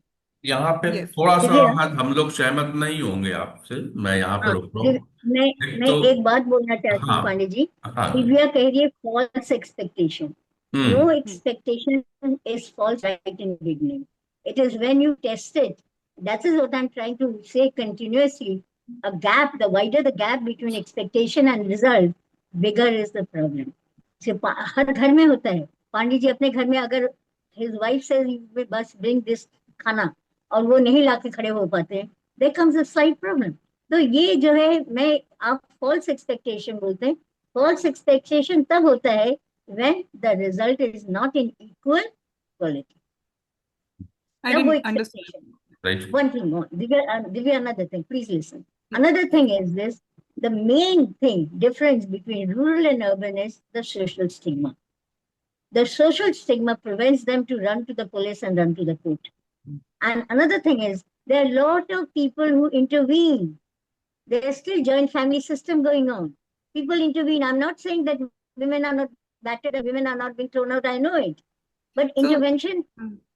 यहाँ पे यस। थोड़ा सा दिव्या, हम लोग सहमत नहीं होंगे आपसे, मैं यहाँ पे हाँ, रुक रहा हूँ। मैं एक मैं तो एक बात बोलना चाहती हूँ हाँ, पांडे जी। हाँ जी। दिव्या कह रही है false expectation. Hmm. No expectation is false right in the beginning. It is when you test it. That is what I'm trying to say continuously. A gap, the wider the gap between expectation and result, bigger is the problem. हर घर में होता है। पांडे जी अपने घर में अगर his wife says बस bring this खाना और वो नहीं लाके खड़े हो पाते, there comes a slight problem. तो ये जो है, मैं आप false expectation बोलते हैं। false expectation तब होता है when the result is not in equal quality. I Now, don't expectation. Understand. Right. One thing more. Divya, another thing. Please listen. Another thing is this. The main thing, difference between rural and urban is the social stigma. The social stigma prevents them to run to the police and run to the court. And another thing is, there are a lot of people who intervene. There's still joint family system going on. People intervene. I'm not saying that women are not battered and women are not being thrown out. I know it. But So, intervention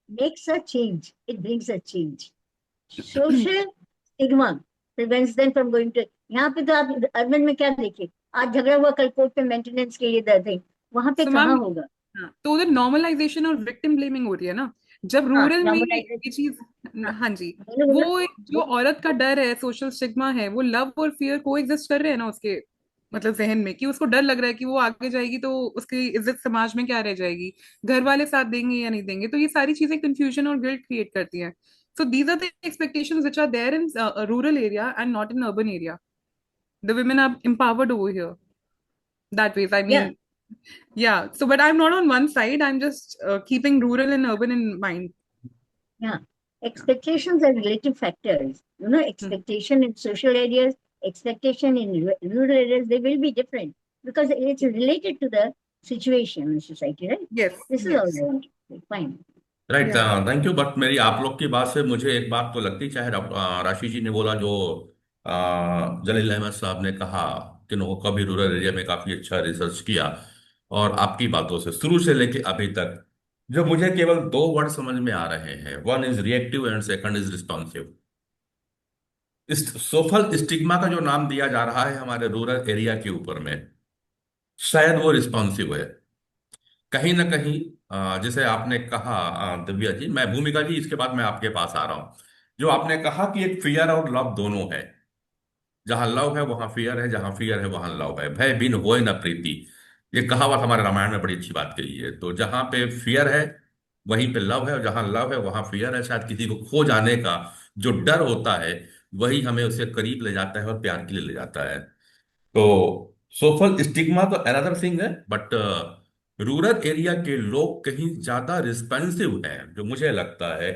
makes a change. It brings a change. Social stigma prevents them from going to. यहाँ पे तो आप urban में क्या देखिए, आज झगड़ा हुआ कल कोर्ट पे मेंटेनेंस के लिए दर्द है, वहां पे so कहाँ मैम, होगा? हाँ, तो उधर नॉर्मलाइजेशन और विक्टिम ब्लेमिंग हो रही है ना, जब हाँ, रूरल में ये नॉर्मलाइजेशन। चीज, हाँ, हाँ जी, मैंने बोला वो एक जो औरत का डर है, सोशल स्टिग्मा है, वो लव और फियर को एग्जिस्ट कर रहे हैं ना उसके मतलब जहन में, कि उसको डर लग रहा है कि वो आगे जाएगी तो उसकी इज्जत समाज में क्या रह जाएगी, घर वाले साथ देंगे या नहीं देंगे, तो ये सारी चीजें कंफ्यूजन और गिल्ट क्रिएट करती हैं. So these are the expectations which are there in rural area and not in urban area. The women are empowered over here that ways. I या mean, yeah. So, but I'm not on one side. I'm just keeping rural and urban in mind. Yeah, expectations are relative factors. You know, Hmm. expectation in social areas, expectation in rural areas, they will be different because it's related to the situation in society, right? Yes, This is all yes. right. Fine. Right, Yeah. Thank you. But मेरी आप लोग की बात से मुझे एक बात तो लगती, चाहे राशि जी ने बोला जो जलील अहमद साहब ने कहा कि उन्होंने कभी रूरल एरिया में काफी अच्छा रिसर्च किया, और आपकी बातों से शुरू से लेके अभी तक जो मुझे केवल दो वर्ड समझ में आ रहे हैं, one is reactive and second is responsive. इस सोशल स्टिग्मा का जो नाम दिया जा रहा है हमारे रूरल एरिया के ऊपर में, शायद वो रिस्पॉन्सिव है कहीं ना कहीं। जैसे आपने कहा दिव्या जी, मैं भूमिका जी इसके बाद मैं आपके पास आ रहा हूं। जो आपने कहा कि एक फियर और लव दोनों है, जहां लव है वहां फियर है, जहां फियर है वहां लव है, भय बिन होए न प्रीति। ये कहावत हमारे रामायण में बड़ी अच्छी बात कही है। तो जहां पे फियर है वहीं पे लव है, और जहां लव है वहां फियर है। शायद किसी को खो जाने का जो डर होता है वही हमें उसे करीब ले जाता है और प्यार के लिए ले जाता है। तो सोशल स्टिग्मा तो अनदर थिंग है, बट रूरल एरिया के लोग कहीं ज्यादा रिस्पॉन्सिव हैं जो मुझे लगता है,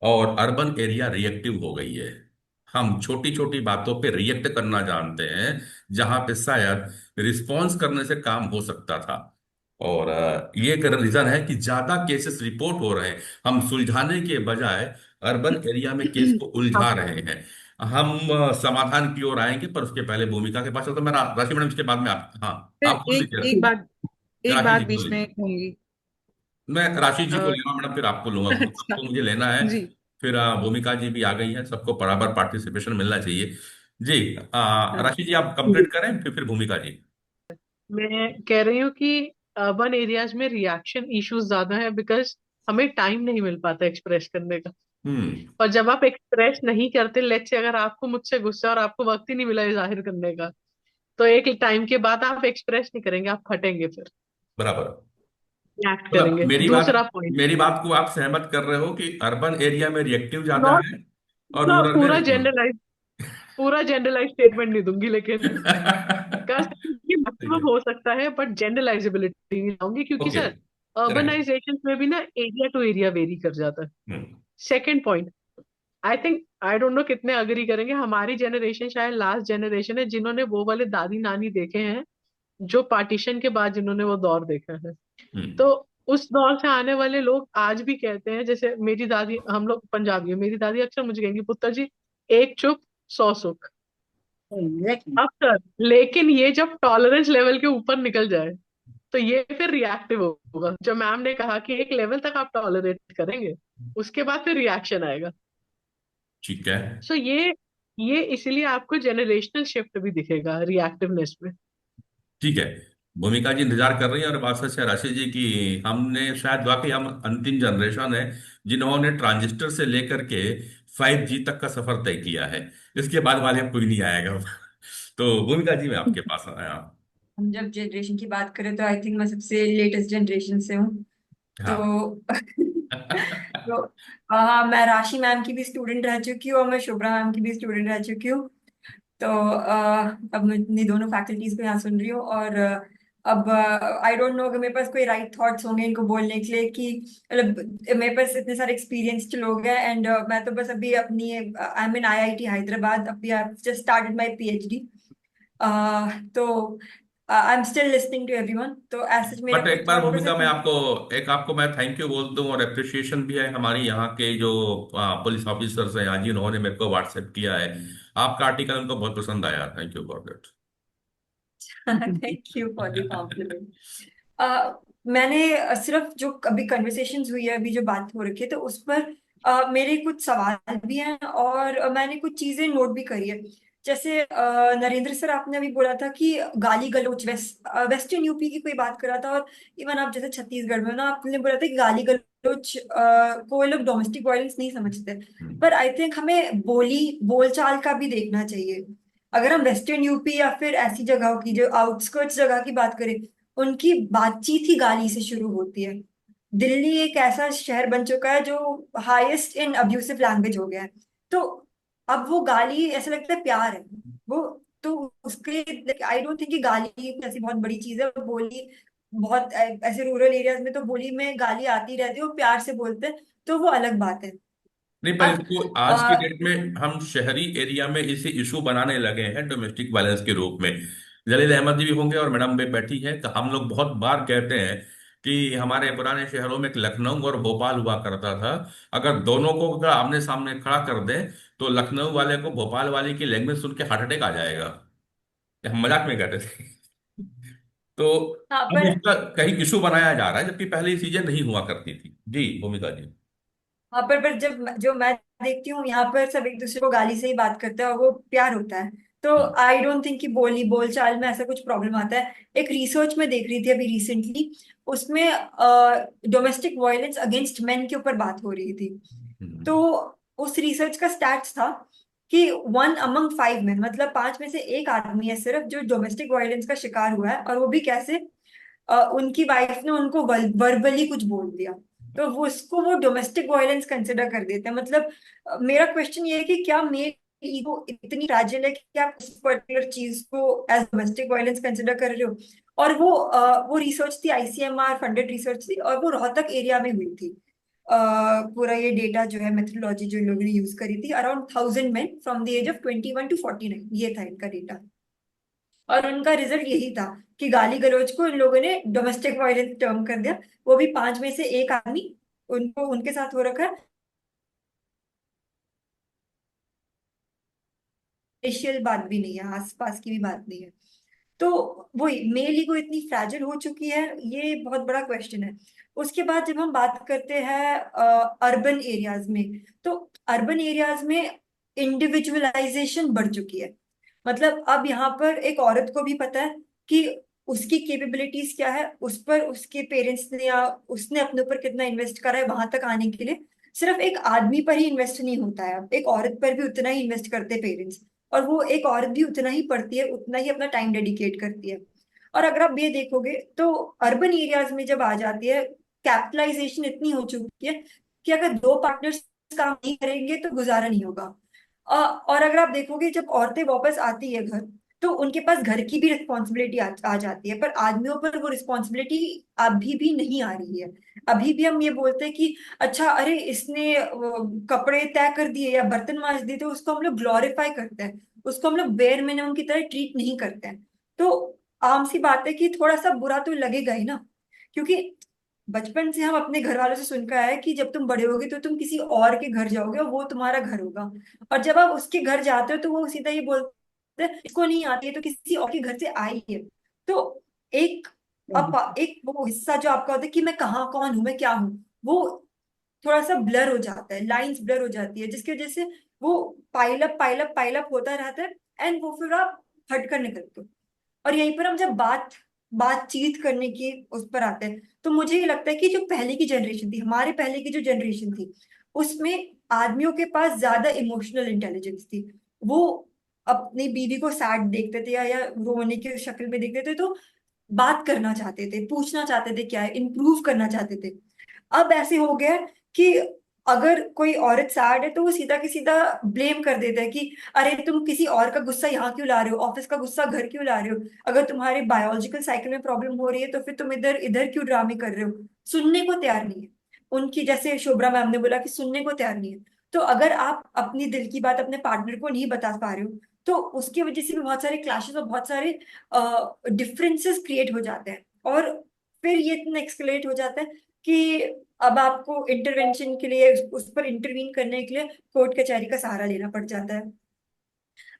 और अर्बन एरिया रिएक्टिव हो गई है। हम छोटी छोटी बातों पे रिएक्ट करना जानते हैं, जहां पे शायद रिस्पॉन्स करने से काम हो सकता था। और ये एक रीजन है कि ज्यादा केसेस रिपोर्ट हो रहे हैं। हम सुलझाने के बजाय अर्बन एरिया में केस को उलझा रहे हैं। हम समाधान की ओर आएंगे, पर उसके पहले भूमिका के पास चलता हूं। मैं राशि मैडम इसके बाद में आप, हाँ, फिर आप बोल एक लीजिए। एक राशि जी बात बोल बीच में लीजिए। होंगी. मैं राशि जी को अ, ले रहा हूँ मैडम, फिर आपको लूंगा, क्योंकि अच्छा. सबको मुझे लेना है। जी. फिर भूमिका जी भी आ गई है, सबको बराबर पार्टिसिपेशन मिलना चाहिए। जी, हाँ. राशि जी आप कंप्लीट करें, फिर भूमिका जी। मैं कह रही हूँ कि अर्बन एरियाज में रिएक्शन इश्यूज ज्यादा है, बिकॉज हमें टाइम नहीं मिल पाता एक्सप्रेस करने का। हम्म। और जब आप एक्सप्रेस नहीं करते, लेट्स से अगर आपको मुझसे गुस्सा और आपको वक्त ही नहीं मिला ये जाहिर करने का, तो एक टाइम के बाद आप एक्सप्रेस नहीं करेंगे, आप फटेंगे, फिर बराबर। रिएक्ट मतलब करेंगे। दूसरा पॉइंट, मेरी बात को आप सहमत कर रहे हो कि अर्बन एरिया में रिएक्टिव ज्यादा नॉट, है और रूरल में पूरा रिस्पॉन्स। जनरलाइज, पूरा जनरलाइज स्टेटमेंट नहीं दूंगी, लेकिन कह सकती हूँ कि ठीक है। मैक्सिमम हो सकता है, बट जनरलाइजेबिलिटी नहीं लाऊंगी, क्योंकि ओके। Sir right. अर्बनाइजेशन में भी ना एरिया टू एरिया वेरी कर जाता है। हम्म। Second point, I think, I don't know कितने अग्री करेंगे, हमारी जनरेशन शायद लास्ट जनरेशन है जिन्होंने वो वाले दादी नानी देखे हैं जो पार्टीशन के बाद जिन्होंने वो दौर देखा है। हम्म। तो उस दौर से आने वाले लोग आज भी कहते हैं, जैसे मेरी दादी, हम लोग पंजाबी है, मेरी दादी अक्सर मुझे कहेंगी, पुत्र जी एक चुप सौ सुख। Exactly. अक्सर, लेकिन ये जब टॉलरेंस लेवल के ऊपर निकल जाए तो ये फिर रिएक्टिव होगा। जो मैम ने कहा कि एक लेवल तक आप टॉलरेट करेंगे, उसके बाद फिर रिएक्शन आएगा। ठीक है। सो ये इसीलिए आपको जनरेशनल शिफ्ट भी दिखेगा रिएक्टिवनेस में। ठीक है। भूमिका जी इंतजार कर रही है, और बात सच है राशि जी की, हमने शायद वाकई हम अंतिम जनरेशन है जिन्होंने ट्रांजिस्टर से लेकर के 5G तक का सफर तय किया है। इसके बाद वाले अब कोई नहीं आएगा। तो भूमिका जी मैं आपके पास आया। हम जब जनरेशन की बात करें तो आई थिंक मैं सबसे लेटेस्ट जनरेशन से हूँ. हाँ। तो तो हाँ, मैं राशि मैम की भी स्टूडेंट रह चुकी हूँ और मैं शुभ्रा मैम की भी स्टूडेंट रह चुकी हूँ. तो अब मैं इन्हीं दोनों फैकल्टीज को यहाँ सुन रही हूँ. और अब आई डोंट नो कि मेरे पास कोई राइट थॉट्स होंगे इनको बोलने के लिए, कि मतलब मेरे पास इतने सारे एक्सपीरियंस्ड लोग हैं. एंड मैं तो बस अभी अपनी I am in IIT Hyderabad. अभी I just started my PhD. तो I am still listening to everyone, तो ऐसे मेरे बट एक कुछ बार थॉट भूमिका, प्रोसेस मैं हैं। आपको आपको मैं थैंक यू बोल दूं और अप्रिसिएशन भी है हमारी यहाँ के जो पुलिस ऑफिसर्स हैं आज, उन्होंने मेरे को व्हाट्सएप किया है। आपका आर्टिकल उनको बहुत पसंद आया, thank you for thank you for the that. Compliment. मैंने सिर्फ जो अभी कन्वर्सेशंस हुई है, अभी जो बात हो रखी है, तो उस पर मेरे कुछ सवाल भी हैं, और मैंने कुछ चीजें नोट भी करी है। जैसे नरेंद्र सर, आपने अभी बोला था कि गाली गलौज वेस्टर्न यूपी की कोई बात कर रहा था, और इवन आप जैसे छत्तीसगढ़ में हो ना, आपने बोला था कि गाली गलौज को ये लोग डोमेस्टिक वायलेंस नहीं समझते। पर आई थिंक हमें बोलचाल का भी देखना चाहिए। अगर हम वेस्टर्न यूपी या फिर ऐसी जगहों की, जो आउटस्कर्ट्स जगह की बात करें, उनकी बातचीत ही गाली से शुरू होती है। दिल्ली एक ऐसा शहर बन चुका है जो हाईएस्ट इन अब्यूसिव लैंग्वेज हो गया है। तो अब वो गाली ऐसा लगता है प्यार है वो। तो उसके आई डोंट थिंक कि गाली एक ऐसी बहुत बड़ी चीज है। बोली बहुत ऐसे रूरल एरियाज में तो बोली में गाली आती रहती है, वो प्यार से बोलते हैं, तो वो अलग बात है। नहीं, पर अब इसको आज की डेट में हम शहरी एरिया में इसे इशू बनाने लगे हैं डोमेस्टिक वायलेंस के रूप में। जलील अहमद जी भी होंगे और मैडम भी बैठी है, तो हम लोग बहुत बार कहते हैं कि हमारे पुराने शहरों में एक लखनऊ और भोपाल हुआ करता था। अगर दोनों को अगर आमने सामने खड़ा कर दें तो लखनऊ वाले को भोपाल वाले की लैंग्वेज सुन के हार्ट अटैक आ जाएगा। ये हम मजाक में कहते थे। तो हाँ, अब पर इसका कहीं इशू बनाया जा रहा है, जबकि पहले ये चीजें नहीं हुआ करती थी। जी भूमिका जी। हाँ, पर जब जो मैं देखती हूँ यहाँ पर सब एक दूसरे को गाली से ही बात करते हैं, और वो प्यार होता है। तो आई डोंट थिंक कि बोलचाल में ऐसा कुछ प्रॉब्लम आता है। एक रिसर्च में देख रही थी अभी रिसेंटली, उसमें डोमेस्टिक वायलेंस अगेंस्ट मेन के ऊपर बात हो रही थी। तो हम्म। उस रिसर्च का स्टैट्स था कि 1 among 5 men, मतलब 5 में से एक आदमी है सिर्फ जो डोमेस्टिक वायलेंस का शिकार हुआ है, और वो भी कैसे? उनकी वाइफ ने उनको वर्बली कुछ बोल दिया, तो वो उसको वो डोमेस्टिक वायलेंस कंसिडर कर देते हैं। मतलब मेरा क्वेश्चन ये है कि क्या मेरी ईगो इतनी फ्रैजिल है कि आप उस पर्टिकुलर चीज को एज डोमेस्टिक वायलेंस कंसिडर कर रहे हो? और वो रिसर्च थी, आईसीएमआर फंडेड रिसर्च थी, और वो रोहतक एरिया में हुई थी। पूरा ये डेटा जो है, मेथोडोलॉजी जो इन लोगों ने यूज करी थी, around 1000 men from the age of 21 to 49, ये था इनका डेटा। और उनका रिजल्ट यही था कि गाली गलौज को इन लोगों ने डोमेस्टिक वायलेंस टर्म कर दिया। वो भी 5 में से एक आदमी उनको उनके साथ हो रखा है। रेशियल बात भी नहीं है, आसपास की भी बात नहीं है। तो वही मेल ईगो इतनी फ्रैजिल हो चुकी है, ये बहुत बड़ा क्वेश्चन है। उसके बाद जब हम बात करते हैं अर्बन एरियाज में, तो अर्बन एरियाज में इंडिविजुअलाइजेशन बढ़ चुकी है। मतलब अब यहाँ पर एक औरत को भी पता है कि उसकी कैपेबिलिटीज क्या है, उस पर उसके पेरेंट्स ने या उसने अपने ऊपर कितना इन्वेस्ट करा है वहां तक आने के लिए। सिर्फ एक आदमी पर ही इन्वेस्ट नहीं होता है, अब एक औरत पर भी उतना ही इन्वेस्ट करते हैं पेरेंट्स। और वो एक औरत भी उतना ही पढ़ती है, उतना ही अपना टाइम डेडिकेट करती है। और अगर आप ये देखोगे तो अर्बन एरियाज में जब आ जाती है, कैपिटलाइजेशन इतनी हो चुकी है कि अगर दो पार्टनर्स काम नहीं करेंगे तो गुजारा नहीं होगा। और अगर आप देखोगे जब औरतें वापस आती है घर, तो उनके पास घर की भी रिस्पॉन्सिबिलिटी आ जाती है, पर आदमियों पर वो रिस्पॉन्सिबिलिटी अभी भी नहीं आ रही है। अभी भी हम ये बोलते हैं कि अच्छा, अरे इसने कपड़े तय कर दिए या बर्तन मांज दिए, तो उसको हम लोग ग्लोरीफाई करते हैं, उसको हम लोग बेयर मिनिमम की तरह ट्रीट नहीं करते हैं। तो आम सी बात है कि थोड़ा सा बुरा तो लगेगा ही ना, क्योंकि बचपन से हम अपने घर वालों से सुनकर आए कि जब तुम बड़े होगे तो तुम किसी और के घर जाओगे और वो तुम्हारा घर होगा। और जब आप उसके घर जाते हो तो वो सीधा ये बोलते हैं इसको नहीं आती है तो किसी और के घर से आई है। तो एक एक वो हिस्सा जो आपका होता है कि मैं कहाँ कौन हूं, मैं क्या हूँ, वो थोड़ा सा ब्लर हो जाता है, लाइंस ब्लर हो जाती है, जिसकी वजह से वो पाइल अप होता रहता है, एंड वो फिर आप हट कर निकलते हो। और यहीं पर हम जब बातचीत करने की उस पर आते हैं, तो मुझे ये लगता है कि जो पहले की जनरेशन थी, हमारे पहले की जो जनरेशन थी, उसमें आदमियों के पास ज्यादा इमोशनल इंटेलिजेंस थी। वो अपनी बीवी को सैड देखते थे या रोने की शक्ल में देखते थे, तो बात करना चाहते थे, पूछना चाहते थे क्या है, इम्प्रूव करना चाहते थे। अब ऐसे हो गया है कि अगर कोई औरत सैड है तो वो सीधा की सीधा ब्लेम कर देता है कि अरे तुम किसी और का गुस्सा यहाँ क्यों ला रहे हो, ऑफिस का गुस्सा घर क्यों ला रहे हो, अगर तुम्हारे बायोलॉजिकल साइकिल में प्रॉब्लम हो रही है तो फिर तुम इधर इधर क्यों ड्रामे कर रहे हो। सुनने को तैयार नहीं है उनकी, जैसे शोभरा मैम ने बोला कि सुनने को तैयार नहीं है। तो अगर आप अपनी दिल की बात अपने पार्टनर को नहीं बता पा रहे हो, तो उसकी वजह से भी बहुत सारे क्लैशेस और बहुत सारे डिफरेंसेस क्रिएट हो जाते हैं, और फिर ये इतना एक्सकलेट हो जाता है कि अब आपको इंटरवेंशन के लिए, उस पर इंटरवीन करने के लिए कोर्ट कचहरी का सहारा लेना पड़ जाता है।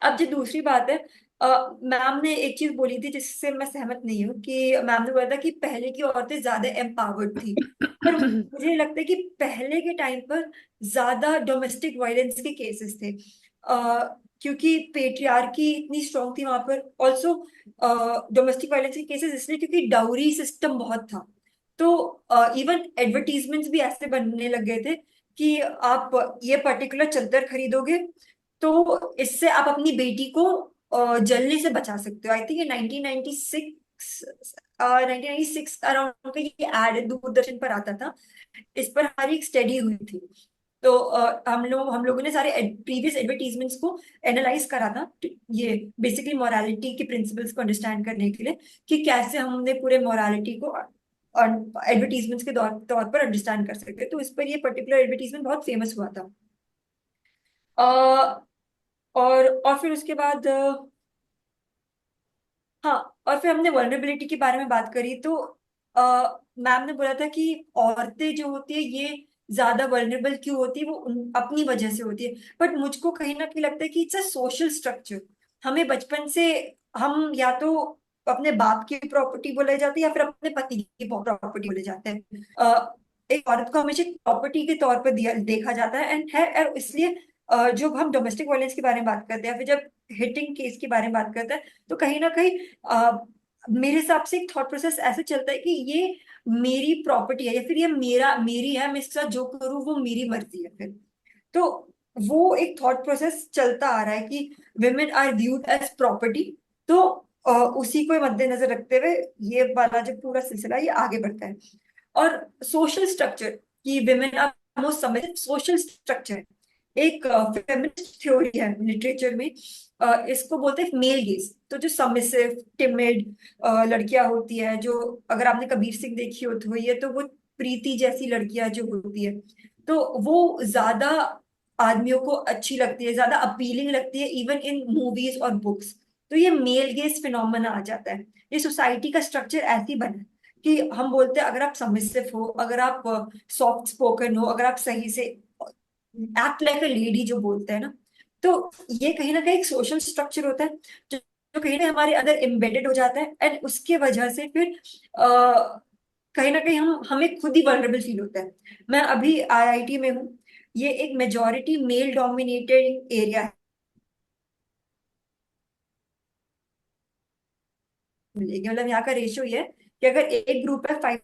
अब जो दूसरी बात है, मैम ने एक चीज बोली थी जिससे मैं सहमत नहीं हूँ, कि मैम ने बोला था कि पहले की औरतें ज्यादा एम्पावर्ड थी, पर मुझे लगता है कि पहले के टाइम पर ज्यादा डोमेस्टिक वायलेंस के केसेस थे, क्योंकि पेट्रियार्की इतनी स्ट्रांग थी वहां पर। ऑल्सो डोमेस्टिक वायलेंस के केसेस इसलिए क्योंकि डाउरी सिस्टम बहुत था। तो इवन एडवर्टीजमेंट्स भी ऐसे बनने लग गए थे कि आप ये पर्टिकुलर चादर खरीदोगे तो इससे आप अपनी बेटी को जलने से बचा सकते हो। आई थिंक ये 1996 अराउंड का ये एड दूरदर्शन पर आता था, इस पर हमारी एक स्टडी हुई थी। तो हम लोगों ने सारे प्रीवियस एडवर्टीजमेंट्स को एनालाइज करा था, तो ये बेसिकली मोरालिटी के प्रिंसिपल्स को अंडरस्टैंड करने के लिए, कि कैसे हमने पूरे मोरालिटी को एडवर्टीजमेंट्स के तौर पर अंडरस्टैंड कर सकते हैं। तो इस पर ये पर्टिकुलर एडवर्टीजमेंट बहुत फेमस हुआ था। अ, और फिर उसके बाद हाँ, और फिर हमने वर्नरेबिलिटी के बारे में बात करी, तो मैम ने बोला था कि औरतें जो होती है ये ज्यादा वर्नरेबल क्यों होती है, वो अपनी वजह से होती है। बट मुझको कहीं ना कहीं लगता है कि इट्स अ सोशल स्ट्रक्चर। हमें बचपन से, हम या तो अपने बाप की प्रॉपर्टी बोले जाते हैं या फिर अपने पति की प्रॉपर्टी बोले जाते हैं। एक औरत को हमेशा प्रॉपर्टी के तौर पर देखा जाता है, एंड है, और इसलिए जो हम डोमेस्टिक वायलेंस के बारे में बात करते हैं, फिर जब हिटिंग केस के बारे में बात करते हैं, तो कहीं ना कहीं मेरे हिसाब से एक थॉट प्रोसेस ऐसे चलता है कि ये मेरी प्रॉपर्टी है, या फिर ये मेरी है, मैं इसके साथ जो करूँ वो मेरी मर्जी है फिर। तो वो एक थॉट प्रोसेस चलता आ रहा है कि women are viewed as property. तो उसी को मद्देनजर रखते हुए ये वाला जो पूरा सिलसिला ये आगे बढ़ता है। और सोशल स्ट्रक्चर की women are most submissive social structure, एक फेमिनिस्ट थ्योरी है लिटरेचर में। इसको बोलते हैं मेल गेज। तो जो सबमिसिव टिमिड लड़कियां होती है, जो, अगर आपने कबीर सिंह देखी हो तो ये, तो वो प्रीति जैसी लड़कियां जो होती है, तो वो ज्यादा आदमियों को अच्छी लगती है, ज्यादा अपीलिंग लगती है, इवन इन मूवीज और बुक्स। तो ये मेल गेज फिनोमेना आ जाता है। ये सोसाइटी का स्ट्रक्चर ऐसी बना है कि हम बोलते हैं अगर आप सबमिसिव हो, अगर आप सॉफ्ट स्पोकन हो, अगर आप सही से एक्ट लाइक अ लेडी जो बोलते हैं ना, तो ये कहीं ना कहीं एक सोशल स्ट्रक्चर होता है जो कहीं ना हमारे अंदर एम्बेडेड हो जाता है, एंड उसके वजह से फिर कहीं ना कहीं हमें खुद ही वल्नरेबल फील होता है। मैं अभी आईआईटी में हूँ, ये एक मेजोरिटी मेल डोमिनेटेड एरिया है, मिलेगी, मतलब यहाँ का रेशियो ये है कि अगर एक ग्रुप है 5,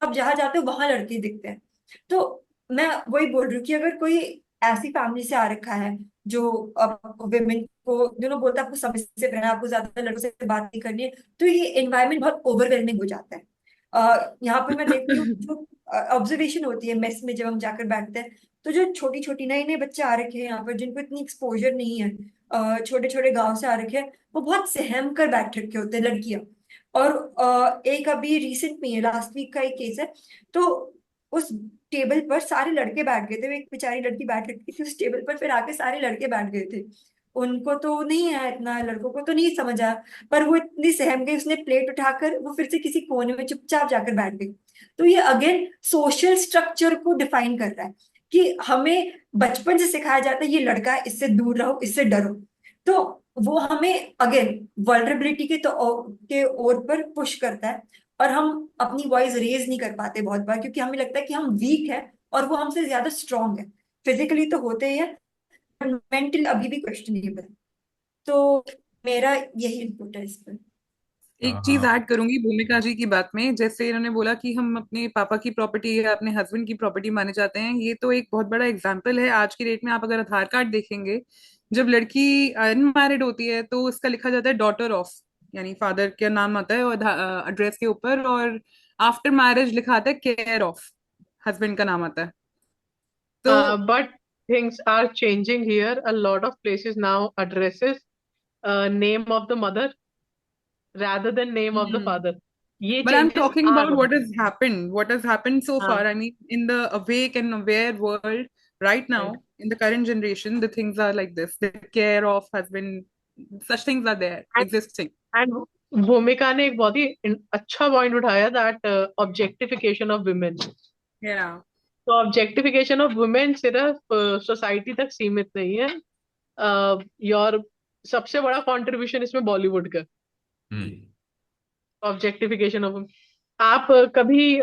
आप जहां जाते हो वहां लड़के दिखते हैं। तो मैं वही बोल रही हूँ कि अगर कोई ऐसी फैमिली से आ रखा है जो वेमेन को बोलता है आपको सबमिसिव रहना, आपको ज्यादा लड़कों से बात नहीं करनी है, तो ये एनवायरनमेंट बहुत ओवरवेलमिंग हो जाता है। यहाँ पे मैं देखती हूँ जो ऑब्जर्वेशन होती है मेस में जब हम जाकर बैठते हैं, तो जो छोटी छोटी नए नए बच्चे आ रखे हैं यहाँ पर, जिनको इतनी एक्सपोजर नहीं है, छोटे छोटे गांव से आ रखे हैं, वो बहुत सहम कर बैठ रखे होते हैं लड़कियां। और एक अभी रिसेंट में लास्ट वीक का एक केस है, तो उस टेबल पर सारे लड़के बैठ गए थे, वो एक बेचारी लड़की बैठ रखी थी उस टेबल पर, फिर आके सारे लड़के बैठ गए थे। उनको तो नहीं है इतना, लड़कों को तो नहीं समझ आया, पर वो इतनी सहम गई, उसने प्लेट उठाकर वो फिर से किसी कोने में चुपचाप जाकर बैठ गई। तो ये अगेन सोशल स्ट्रक्चर को डिफाइन कर रहा है कि हमें बचपन से सिखाया जाता है ये लड़का है, इससे दूर रहो, इससे डरो। तो वो हमें अगेन वल्नरेबिलिटी के ओर पर पुश करता है, और हम अपनी वॉइस रेज नहीं कर पाते बहुत बार, क्योंकि हमें लगता है कि हम वीक है और वो हमसे ज्यादा स्ट्रांग है। फिजिकली तो होते ही है, मेंटल अभी भी क्वेश्चनेबल है। तो मेरा यही इनपुट है इस पर। एक चीज हाँ। ऐड करूंगी भूमिका जी की बात में, जैसे इन्होंने बोला कि हम अपने पापा की प्रॉपर्टी या अपने हस्बैंड की प्रॉपर्टी माने जाते हैं, ये तो एक बहुत बड़ा एग्जाम्पल है। आज की डेट में आप अगर आधार कार्ड देखेंगे, जब लड़की अनमैरिड होती है तो उसका लिखा जाता है डॉटर ऑफ, यानी फादर का नाम आता है और एड्रेस के ऊपर, और आफ्टर मैरिज लिखा आता है केयर ऑफ, हस्बैंड का नाम आता है। तो But things are changing here. A lot of places now addresses name of the mother rather than name of the father. ये But I'm changes talking uh about रहे what हैं. has happened, what has happened so हाँ. far. I mean, in the awake and aware world, Right now, right. in the current generation, the things are like this. The care of husband, such things are there, And existing. and भूमिका ने एक बहुत ही अच्छा point उठाया, that objectification of women. Yeah. तो objectification of women सिर्फ society तक सीमित नहीं है। योर सबसे बड़ा कंट्रीब्यूशन इसमें बॉलीवुड का, हम्म। Objectification of. आप कभी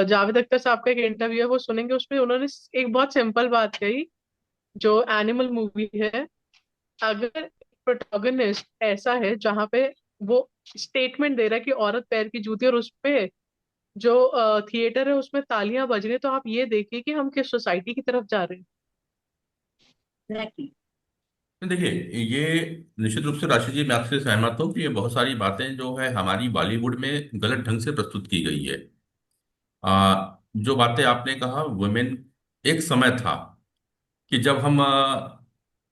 जावेद अख्तर साहब का एक इंटरव्यू है, वो सुनेंगे, उसमें उन्होंने एक बहुत सिंपल बात कही। जो एनिमल मूवी है, अगर प्रोटोगनिस्ट ऐसा है जहां पे वो स्टेटमेंट दे रहा है कि औरत पैर की जूती, और उस पे जो थिएटर है उसमें तालियां बज रही हैं, तो आप ये देखिए कि हम किस सोसाइटी की तरफ जा रहे हैं। एग्जैक्टली। देखिए, ये निश्चित रूप से राशि जी, मैं आपसे सहमत हूँ कि ये बहुत सारी बातें जो है हमारी बॉलीवुड में गलत ढंग से प्रस्तुत की गई है। जो बातें आपने कहा, वुमेन, एक समय था कि जब हम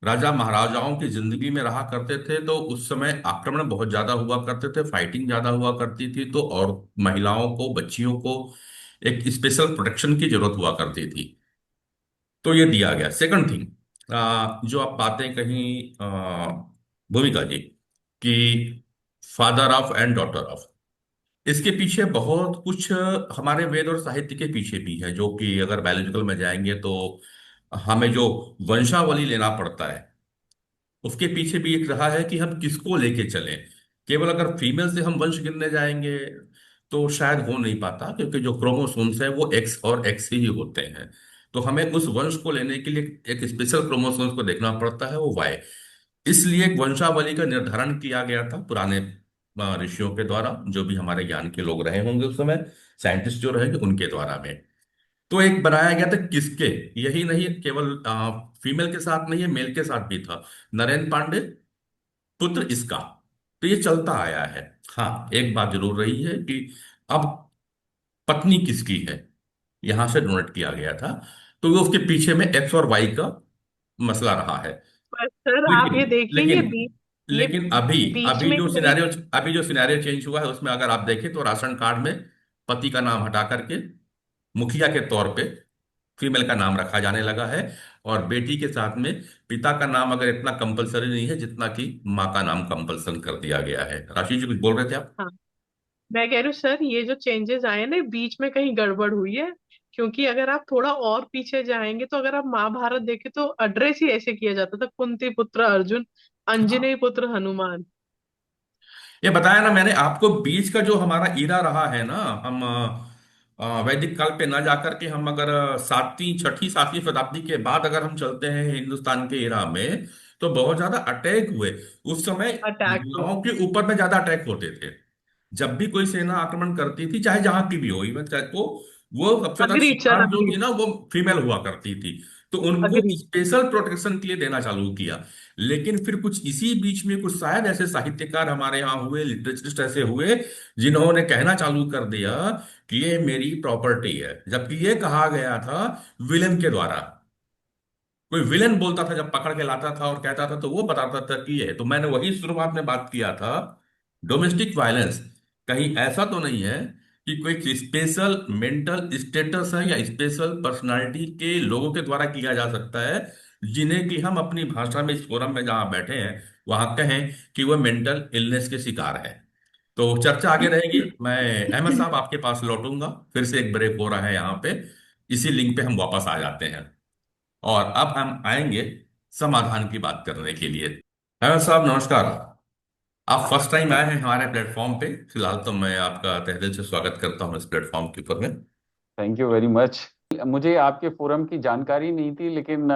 राजा महाराजाओं की जिंदगी में रहा करते थे, तो उस समय आक्रमण बहुत ज्यादा हुआ करते थे, फाइटिंग ज्यादा हुआ करती थी, तो और महिलाओं को, बच्चियों को एक स्पेशल प्रोटेक्शन की जरूरत हुआ करती थी। तो ये दिया गया। सेकंड थिंग, जो आप बातें कही भूमिका जी, कि father of and daughter of, इसके पीछे बहुत कुछ हमारे वेद और साहित्य के पीछे भी है, जो कि अगर बायोलॉजिकल में जाएंगे तो हमें जो वंशावली लेना पड़ता है, उसके पीछे भी एक रहा है कि हम किसको लेके चलें। केवल अगर फीमेल से हम वंश गिनने जाएंगे तो शायद हो नहीं पाता, क्योंकि जो क्रोमोसोम्स है वो एक्स और एक्स ही होते हैं। तो हमें उस वंश को लेने के लिए एक स्पेशल क्रोमोसोम्स को देखना पड़ता है, वो वाई। इसलिए एक वंशावली का निर्धारण किया गया था पुराने ऋषियों के द्वारा, जो भी हमारे ज्ञान के लोग रहे होंगे उस समय, साइंटिस्ट जो रहेंगे उनके द्वारा में। तो एक बनाया गया था किसके, यही नहीं केवल फीमेल के साथ नहीं है, मेल के साथ भी था। नरेंद्र पांडे पुत्र इसका। तो ये चलता आया है। हाँ, एक बात जरूर रही है कि अब पत्नी किसकी है, यहां से डोनेट किया गया था, तो वो उसके पीछे में एक्स और वाई का मसला रहा है। पर सर आप ये लेकिन देखिए, लेकिन ये लेकिन अभी बीच अभी में जो कहीं। सिनेरियो अभी जो सिनेरियो चेंज हुआ है, उसमें अगर आप देखें तो राशन कार्ड में पति का नाम हटा करके मुखिया के तौर पे फीमेल का नाम रखा जाने लगा है। और बेटी के साथ में पिता का नाम अगर इतना कंपलसरी नहीं है जितना कि माँ का नाम कंपलसन कर दिया गया है। राशि जी, कुछ बोल रहे थे आप? हाँ, मैं कह रही हूँ सर, ये जो चेंजेस आए ना, बीच में कहीं गड़बड़ हुई है। क्योंकि अगर आप थोड़ा और पीछे जाएंगे, तो अगर आप महाभारत देखें तो एड्रेस ही ऐसे किया जाता था, कुंती पुत्र अर्जुन, हाँ, अंजनी पुत्र हनुमान। ये बताया ना मैंने आपको, बीच का जो हमारा ईरा रहा है ना, हम वैदिक काल पे ना जाकर के हम अगर सातवीं, छठी, सातवीं शताब्दी के बाद अगर हम चलते हैं हिंदुस्तान के ईरा में, तो बहुत ज्यादा अटैक हुए। उस समय अटैक हुए। महिलाओं के ऊपर में ज्यादा अटैक होते थे। जब भी कोई सेना आक्रमण करती थी, चाहे जहां की भी हो, इवन चाहे वो सबसे ज्यादा अग्रीड सर, शिकार जो थी अग्रीड। ना, वो फीमेल हुआ करती थी। तो उनको अग्रीड। स्पेशल प्रोटेक्शन के लिए देना चालू किया। लेकिन फिर कुछ इसी बीच में कुछ शायद ऐसे साहित्यकार हमारे यहाँ हुए, लिटरेचरिस्ट ऐसे हुए, जिन्होंने कहना चालू कर दिया कि ये मेरी प्रॉपर्टी है, जबकि ये कहा गया था विलेन के द्वारा। कोई विलेन बोलता था, जब पकड़ के लाता था और कहता था, तो वो बताता था कि ये है। तो मैंने वही शुरुआत में बात किया था, डोमेस्टिक वायलेंस कहीं ऐसा तो नहीं है कि कोई स्पेशल मेंटल स्टेटस है या स्पेशल पर्सनालिटी के लोगों के द्वारा किया जा सकता है, जिन्हें कि हम अपनी भाषा में इस फोरम में जहां बैठे हैं वहां कहें कि वह मेंटल इलनेस के शिकार है। तो चर्चा आगे रहेगी। मैं अहमद साहब आपके पास लौटूंगा, फिर से एक ब्रेक हो रहा है यहाँ पे, इसी लिंक पे हम वापस आ जाते हैं। और अब हम आएंगे समाधान की बात करने के लिए। अहमद साहब नमस्कार। आप फर्स्ट टाइम आए हैं हमारे प्लेटफॉर्म पे, फिलहाल तो मैं आपका तहे दिल से स्वागत करता हूँ इस प्लेटफॉर्म के ऊपर में। Thank you very much. मुझे आपके फोरम की जानकारी नहीं थी, लेकिन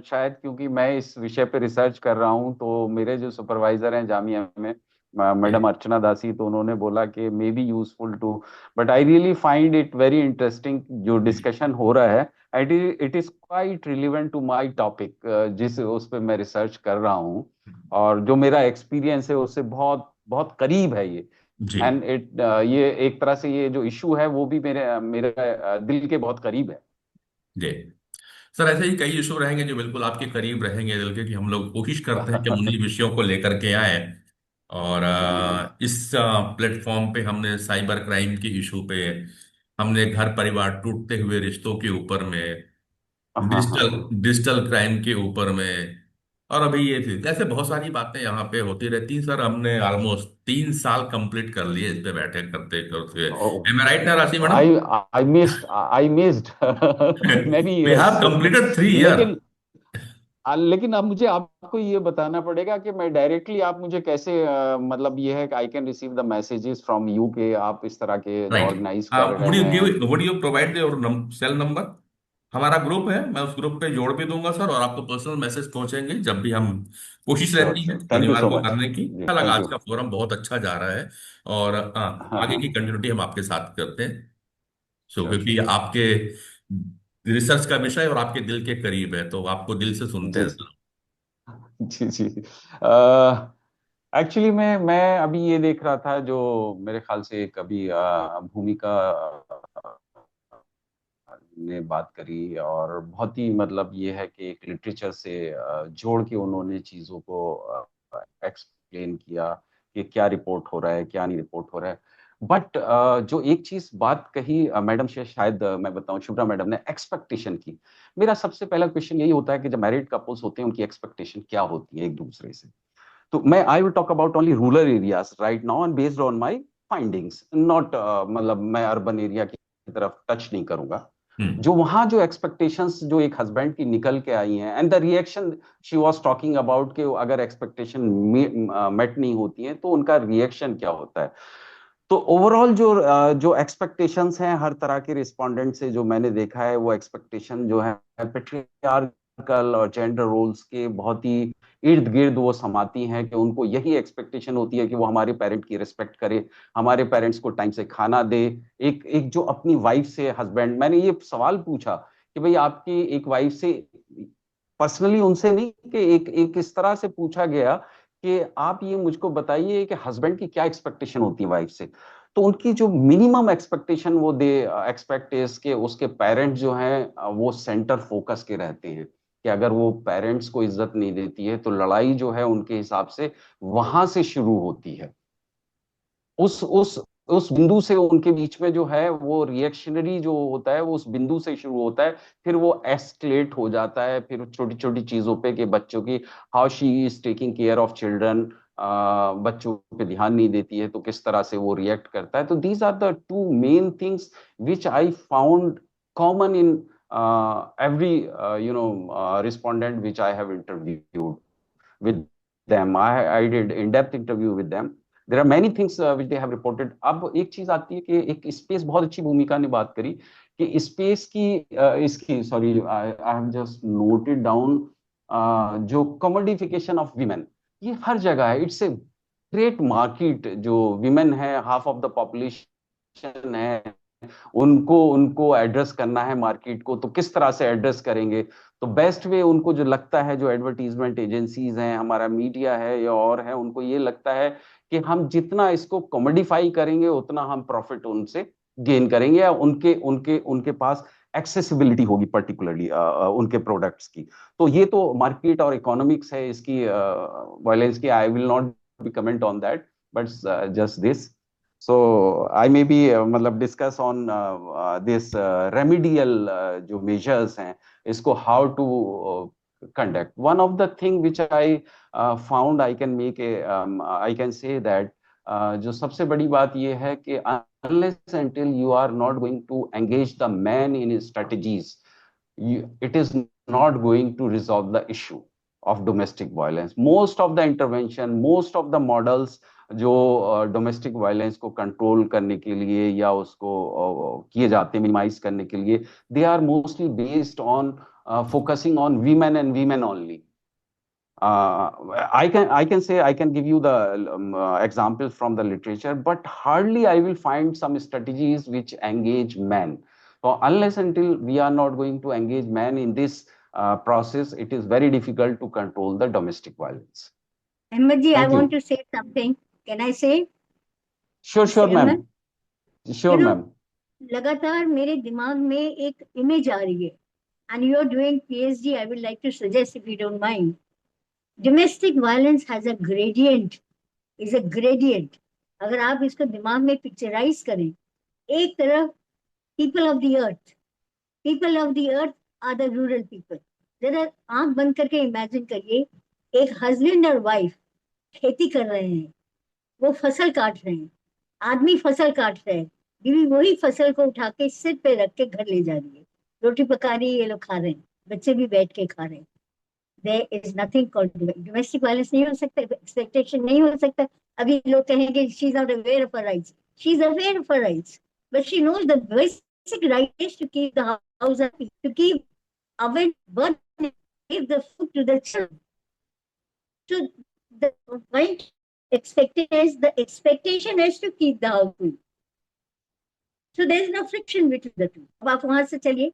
शायद क्योंकि मैं इस विषय पे रिसर्च कर रहा हूँ, तो मेरे जो सुपरवाइजर हैं जामिया में, मैडम जी अर्चना दासी, तो उन्होंने बोला कि may be useful to, but I really find it very interesting जो जी डिस्कशन हो रहा है। It is quite relevant to my topic, जिस उस पे मैं रिसर्च कर रहा हूँ, और जो मेरा एक्सपीरियंस है उससे बहुत बहुत करीब है ये। जी एंड ये एक तरह से ये जो इशू है वो भी मेरे मेरे दिल के बहुत करीब है। जी सर, ऐसे ही कई इशू रहेंगे जो बिल्कुल आपके करीब रहेंगे दिल के, कि हम लोग कोशिश करते हैं कि हम उन्हीं विषयों को लेकर के आए। और इस प्लेटफॉर्म पे हमने साइबर क्राइम के इशू पे, हमने घर परिवार टूटते हुए रिश्तों के ऊपर में, हाँ हाँ। डिजिटल डिजिटल क्राइम के ऊपर में। और अभी ये थी ऐसे बहुत सारी बातें यहाँ पे होती रहती हैं सर। हमने ऑलमोस्ट 3 साल कंप्लीट कर लिए इस पे बैठे करते करते। एम आई राइट ना Rashi madam? I I missed many we have years completed 3 year. लेकिन लेकिन अब मुझे आपको ये बताना पड़ेगा कि मैं डायरेक्टली, आप मुझे कैसे मतलब ये है कि I can receive the messages from you के आप इस तरह के राइट। ऑर्गेनाइज कर वुड रहे यू हैं। Give would you provide your cell number? हमारा ग्रुप है, मैं उस ग्रुप पे जोड़ भी दूंगा सर, और आपको पर्सनल मैसेज पहुंचेंगे जब भी हम। कोशिश श्योर रहती है श्योर, थैंक यू शनिवार सो को मच। करने की। जी अच्छा लगा, थैंक आज यू। का फोरम बहुत अच्छा जा रहा है। और हाँ आगे की हाँ, कंटिन्यूटी हम आपके साथ करते हैं। सो श्योर क्योंकि श्योर। आपके रिसर्च का विषय और आपके दिल के करीब है, तो आपको दिल से सुनते जी हैं जी सर। जी जी। एक्चुअली मैं अभी ये देख रहा था, जो मेरे ख्याल से कभी भूमिका ने बात करी, और बहुत ही मतलब ये है कि एक लिटरेचर से जोड़ के उन्होंने चीजों को एक्सप्लेन किया कि क्या रिपोर्ट हो रहा है, क्या नहीं रिपोर्ट हो रहा है। बट जो एक चीज बात कही मैडम से, शायद मैं बताऊं, शुभ्रा मैडम ने एक्सपेक्टेशन की। मेरा सबसे पहला क्वेश्चन यही होता है कि जब मैरिड कपल्स होते हैं उनकी एक्सपेक्टेशन क्या होती है एक दूसरे से। तो मैं I will talk about only rural areas right now and based on my findings, not मतलब मैं अर्बन एरिया की तरफ टच नहीं करूंगा। हम्म। जो वहां जो एक्सपेक्टेशंस जो एक हस्बैंड की निकल के आई हैं, and the reaction she was talking about, कि अगर एक्सपेक्टेशन मेट नहीं होती है तो उनका रिएक्शन क्या होता है। तो ओवरऑल जो जो एक्सपेक्टेशंस हैं हर तरह के रिस्पोंडेंट से जो मैंने देखा है, वो एक्सपेक्टेशन जो है पेट्रियार्कल और जेंडर रोल्स के बहुत ही इर्द गिर्द वो समाती हैं, कि उनको यही एक्सपेक्टेशन होती है कि वो हमारे पेरेंट की रिस्पेक्ट करे, हमारे पेरेंट्स को टाइम से खाना दे। एक एक जो अपनी वाइफ से हस्बैंड, मैंने ये सवाल पूछा कि भाई आपकी एक वाइफ से, पर्सनली उनसे नहीं, कि एक एक इस तरह से पूछा गया कि आप ये मुझको बताइए कि हस्बैंड की क्या एक्सपेक्टेशन होती है वाइफ से। तो उनकी जो मिनिमम एक्सपेक्टेशन वो दे एक्सपेक्ट इज के उसके पेरेंट्स जो हैं वो सेंटर फोकस के रहते हैं, कि अगर वो पेरेंट्स को इज्जत नहीं देती है तो लड़ाई जो है उनके हिसाब से वहां से शुरू होती है। उस बिंदु से उनके बीच में जो है वो रिएक्शनरी जो होता है वो उस बिंदु से शुरू होता है। फिर वो एस्केलेट हो जाता है, फिर छोटी छोटी चीजों पे, कि बच्चों की how she is taking care of children, बच्चों पे ध्यान नहीं देती है तो किस तरह से वो रिएक्ट करता है। तो these are the two main things which I found common in every respondent which I have interviewed with them. I did in-depth interview with them. There are many things which they have reported. अब एक चीज आती है कि एक space, बहुत अच्छी भूमिका ने बात करी कि स्पेस की इसकी, sorry I have just noted down, जो कमोडिफिकेशन ऑफ विमेन, ये हर जगह है। It's a great market. जो विमेन है, हाफ ऑफ द पॉपुलेशन है, उनको उनको एड्रेस करना है मार्केट को, तो किस तरह से एड्रेस करेंगे। तो बेस्ट वे उनको जो लगता है, जो एडवर्टीजमेंट एजेंसीज हैं, हमारा मीडिया है या और है, उनको ये लगता है कि हम जितना इसको कमोडिफाई करेंगे उतना हम प्रॉफिट उनसे गेन करेंगे, या उनके उनके उनके पास एक्सेसिबिलिटी होगी पर्टिकुलरली उनके प्रोडक्ट्स की। तो ये तो मार्केट और इकोनॉमिक्स है इसकी, वायलेंस की। I will not be comment on that, but just this. So I may be मतलब discuss on this remedial जो measures हैं, इसको how to conduct. One of the thing which I found, I can make a I can say that जो सबसे बड़ी बात ये है कि unless until you are not going to engage the man in his strategies, it is not going to resolve the issue of domestic violence. Most of the intervention, most of the models जो domestic violence को control करने के लिए या उसको किए जाते हैं मिनिमाइज करने के लिए, they are mostly based on focusing on women and women only. I can say, I can give you the examples from the literature, but hardly I will find some strategies which engage men. So unless until we are not going to engage men in this process, it is very difficult to control the domestic violence. Ahmed ji, I Thank want you. to say something. Can I say, Sure, Mr. sure, ma'am. Ahmed? Sure, ma'am. लगातार मेरे दिमाग में एक image आ रही है, and you are doing PhD. I would like to suggest, if you don't mind, domestic violence has a gradient, is a gradient. अगर आप इसको दिमाग में पिक्चराइज करें, एक तरफ people of the earth are the rural people. जरा आंख बंद करके इमेजिन करिए, एक हस्बैंड और वाइफ खेती कर रहे हैं, वो फसल काट रहे हैं, आदमी फसल काट रहे हैं, बीवी वही फसल को उठा के सिर पे रख के घर ले जा रही है, रोटी पका रही है, ये लोग खा रहे हैं, बच्चे भी बैठ के खा रहे हैं। There is nothing called domestic violence, नहीं हो सकता, एक्सपेक्टेशन नहीं हो सकता। अभी लोग कहेंगे she is not aware of her rights, she is aware of her rights, but she knows the basic right is to keep the house, to keep oven burn, give the food to the children. So the point expectation is to keep the house clean. So there is no friction between the two. अब आप वहां से चलिए,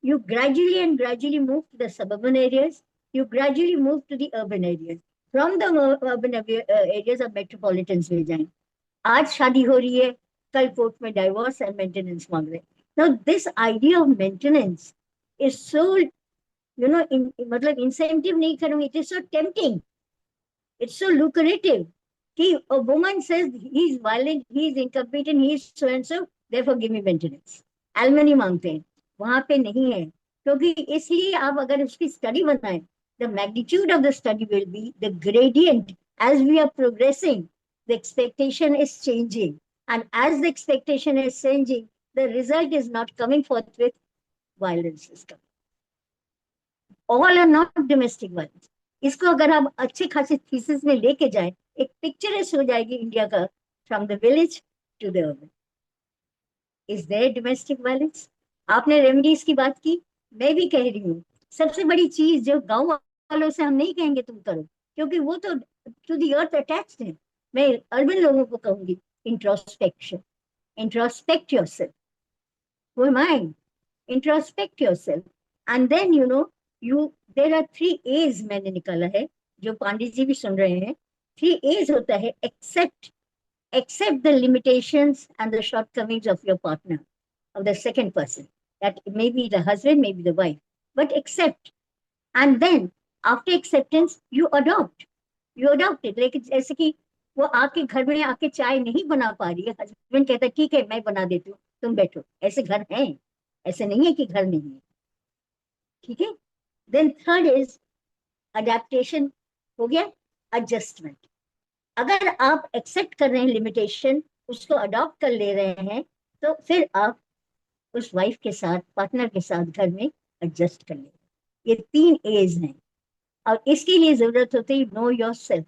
you gradually move to the suburban areas, you gradually move to the urban areas. From the urban areas of metropolitans में जाएं, आज शादी हो रही है, कल कोर्ट में डाइवोर्स एंड मेंटेनेंस मांग रहे हैं। Now this idea of maintenance is so, मतलब इंसेंटिव नहीं करूंगी, it is so tempting, it's so lucrative कि a woman says he is violent, he is incompetent, he is so and so, therefore give me maintenance, alumni मांगते हैं। वहां पे नहीं है, क्योंकि इसलिए आप अगर उसकी स्टडी बनाएं, the magnitude of the study will be the gradient as we are progressing, the expectation is changing, and as the expectation is changing, the result is not coming forth with violence is coming. All are not domestic violence. इसको अगर आप अच्छे खासे thesis में लेके जाएं, एक picture हो जाएगी इंडिया का, from the village to the urban. Is there domestic violence? आपने रेमेडीज की बात की, मैं भी कह रही हूँ, सबसे बड़ी चीज जो गांव वालों से हम नहीं कहेंगे तुम करो, क्योंकि वो तो टू द अर्थ अटैच्ड है। मैं अर्बन लोगों को कहूंगी, introspection, introspect yourself, who am I, introspect yourself, and then there are 3 A's मैंने निकाला है, जो पांडे जी भी सुन रहे हैं। 3 A's होता है, accept the limitations and the shortcomings of your partner, of the second person, that may be the husband, may be the wife, but accept, and then after acceptance you adopt it। लेकिन जैसे कि वो आके घर में आके चाय नहीं बना पा रही है, हस्बैंड कहता है ठीक है मैं बना देती हूँ, तुम बैठो, ऐसे घर हैं, ऐसे नहीं है कि घर नहीं है, ठीक है। देन थर्ड इज अडेप्टेशन, हो गया, एडजस्टमेंट। अगर आप एक्सेप्ट कर रहे हैं लिमिटेशन, उसको अडॉप्ट कर ले रहे हैं, तो फिर आप उस वाइफ के साथ, पार्टनर के साथ घर में एडजस्ट कर ले। ये 3 A's हैं, और इसके लिए जरूरत होती है know yourself.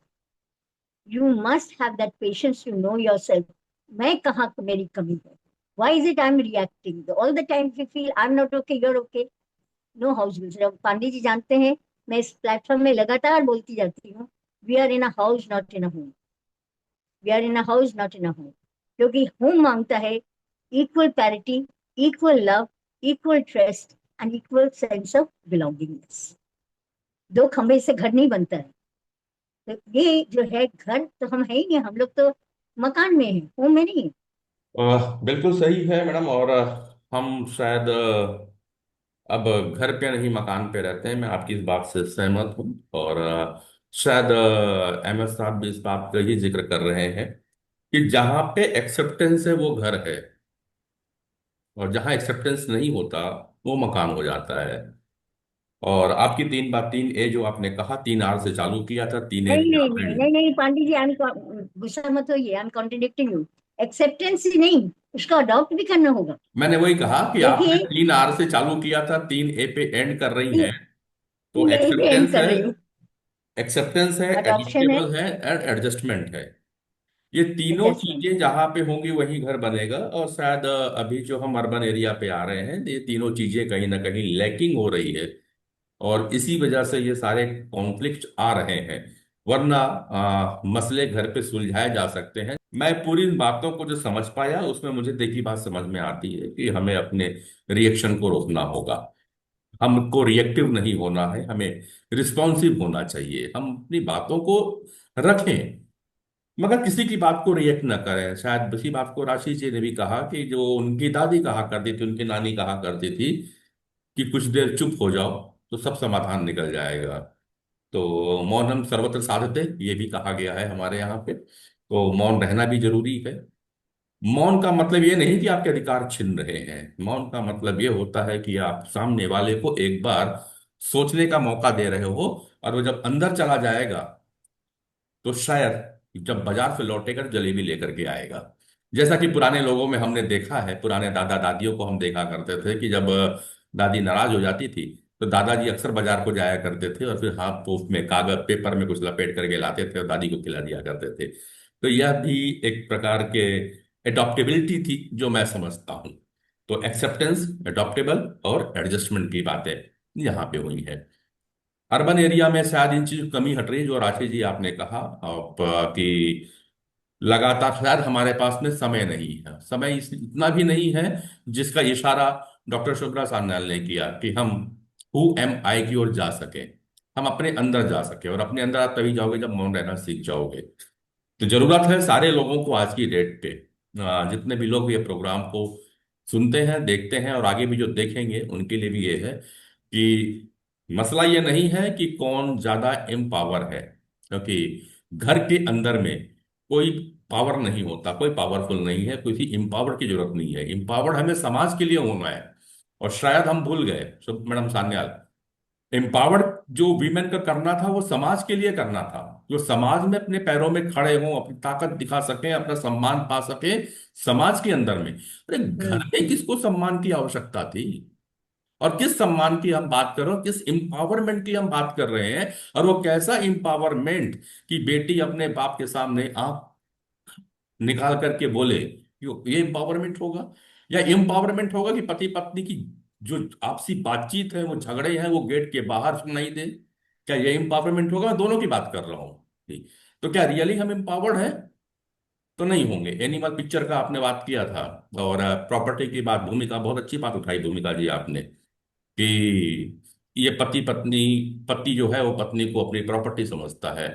You must have that patience to know yourself. मैं कहाँ मेरी कमी है, why is it I am reacting all the time, you feel I am not okay, you are okay. No house rules, Pandey ji जानते हैं, मैं इस platform में लगातार बोलती जाती हूँ, we are in a house not in a home, we are in a house not in a home. क्योंकि होम मांगता है equal parity, equal love, equal trust and equal sense of belongingness. 2 खंबे से घर नहीं बनता है। तो ये जो है घर, तो हम है ही नहीं, हम लोग तो मकान में है, होम में नहीं है। बिल्कुल सही है मैडम। और हम शायद अब घर पे नहीं मकान पे रहते हैं, मैं आपकी इस बात से सहमत हूँ। और शायद अहमद साहब भी इस बात का ही जिक्र कर रहे हैं कि जहाँ पे एक्सेप्टेंस है वो घर है, और जहाँ एक्सेप्टेंस नहीं होता वो मकान हो जाता है। और आपकी 3 A जो आपने कहा, 3 R से चालू किया था, 3 A नहीं पे नहीं आपने। नहीं नहीं नहीं पांडे जी, गुस्सा मत होइए, I am contradicting you. Acceptance ही नहीं, उसको अडॉप्ट भी करना होगा। मैंने वही कहा कि आपने देखिए, 3 R से चालू किया था, 3 A पे एंड कर रही हैं। तो यही पे एंड एक्सेप्टेंस कर है, रही हूँ। एक्सेप्टेंस है, अडॉप्शन है, एडॉप्टेबल है, एंड एडजस्टमेंट है। ये तीनों एडजस्टमेंट। चीजें जहां पे होंगी वहीं घर बनेगा। और शायद अभी जो हम अर्बन एरिया पे आ रहे हैं, ये तीनों चीजें कहीं ना कहीं लैकिंग हो रही है, और इसी वजह से ये सारे कॉन्फ्लिक्ट आ रहे हैं। वरना मसले घर पे सुलझाए जा सकते हैं। मैं पूरी इन बातों को जो समझ पाया, उसमें मुझे देखी बात समझ में आती है कि हमें अपने रिएक्शन को रोकना होगा। हमको रिएक्टिव नहीं होना है, हमें रिस्पॉन्सिव होना चाहिए। हम अपनी बातों को रखें, मगर किसी की बात को रिएक्ट न करें। शायद इसी बात को राशि जी ने भी कहा कि जो उनकी दादी कहा करती थी, उनकी नानी कहा करती थी कि कुछ देर चुप हो जाओ तो सब समाधान निकल जाएगा। तो मौनम सर्वत्र साधते, ये भी कहा गया है हमारे यहाँ पे। तो मौन रहना भी जरूरी है। मौन का मतलब ये नहीं कि आपके अधिकार छिन रहे हैं। मौन का मतलब ये होता है कि आप सामने वाले को एक बार सोचने का मौका दे रहे हो, और वो जब अंदर चला जाएगा तो शायद जब बाजार से लौटेगा तो जलेबी लेकर के आएगा। जैसा कि पुराने लोगों में हमने देखा है, पुराने दादा दादियों को हम देखा करते थे कि जब दादी नाराज हो जाती थी तो दादाजी अक्सर बाजार को जाया करते थे, और फिर हाथ पोस्ट में कागज पेपर में कुछ लपेट करके लाते थे और दादी को खिला दिया करते थे। तो यह भी एक प्रकार के एडॉप्टेबिलिटी थी जो मैं समझता हूँ। तो एक्सेप्टेंस, एडॉप्टेबल और एडजस्टमेंट की बातें यहाँ पे हुई है। अर्बन एरिया में शायद इन चीजों की कमी हट रही है, जो राशि जी आपने कहा कि लगातार शायद हमारे पास में समय नहीं है, समय इतना भी नहीं है जिसका इशारा डॉक्टर शुभ्रा सान्याल ने किया कि हम हु एम आई की ओर जा सके, हम अपने अंदर जा सके। और अपने अंदर आप तभी जाओगे जब मौन रहना सीख जाओगे। तो जरूरत है सारे लोगों को आज की डेट पे, जितने भी लोग ये प्रोग्राम को सुनते हैं, देखते हैं और आगे भी जो देखेंगे उनके लिए भी ये है कि मसला ये नहीं है कि कौन ज्यादा एम्पावर है, क्योंकि घर के अंदर में कोई पावर नहीं होता, कोई पावरफुल नहीं है, किसी एम्पावर की जरूरत नहीं है। एम्पावर्ड हमें समाज के लिए होना है। और शायद हम भूल गए, मैडम सान्याल, एम्पावर्ड जो वीमेन का करना था वो समाज के लिए करना था, जो समाज में अपने पैरों में खड़े हों, अपनी ताकत दिखा सकें, अपना सम्मान पा सके समाज के अंदर में। अरे घर हम्म। में किसको सम्मान की आवश्यकता थी? और किस सम्मान की हम बात कर रहे हो, किस एम्पावरमेंट की हम बात कर रहे हैं? और वो कैसा एम्पावरमेंट कि बेटी अपने बाप के सामने आंख निकाल करके बोले, ये एम्पावरमेंट होगा? या एम्पावरमेंट होगा कि पति पत्नी की जो आपसी बातचीत है, वो झगड़े हैं, वो गेट के बाहर सुनाई दे? क्या ये एम्पावरमेंट होगा? मैं दोनों की बात कर रहा हूँ। तो क्या रियली हम एम्पावर्ड हैं? तो नहीं होंगे। एनिमल पिक्चर का आपने बात किया था, और प्रॉपर्टी की बात, भूमिका, बहुत अच्छी बात उठाई भूमिका जी आपने, कि ये पति पत्नी, पति जो है वो पत्नी को अपनी प्रॉपर्टी समझता है।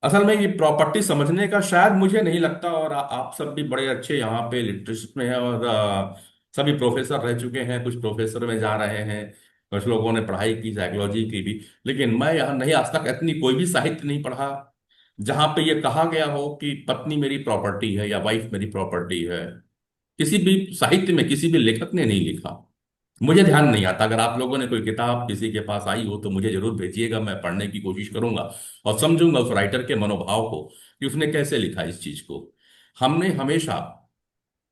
असल में ये प्रॉपर्टी समझने का शायद मुझे नहीं लगता, और आप सब भी बड़े अच्छे यहाँ पे लिटरेचर में हैं, और सभी प्रोफेसर रह चुके हैं, कुछ प्रोफेसर में जा रहे हैं, कुछ लोगों ने पढ़ाई की साइकोलॉजी की भी। लेकिन मैं यहाँ नहीं, आज तक इतनी कोई भी साहित्य नहीं पढ़ा जहां पे ये कहा गया हो कि पत्नी मेरी प्रॉपर्टी है या वाइफ मेरी प्रॉपर्टी है। किसी भी साहित्य में किसी भी लेखक ने नहीं लिखा। मुझे ध्यान नहीं आता। अगर आप लोगों ने कोई किताब किसी के पास आई हो तो मुझे जरूर भेजिएगा, मैं पढ़ने की कोशिश करूंगा और समझूंगा उस राइटर के मनोभाव को कि उसने कैसे लिखा इस चीज को। हमने हमेशा,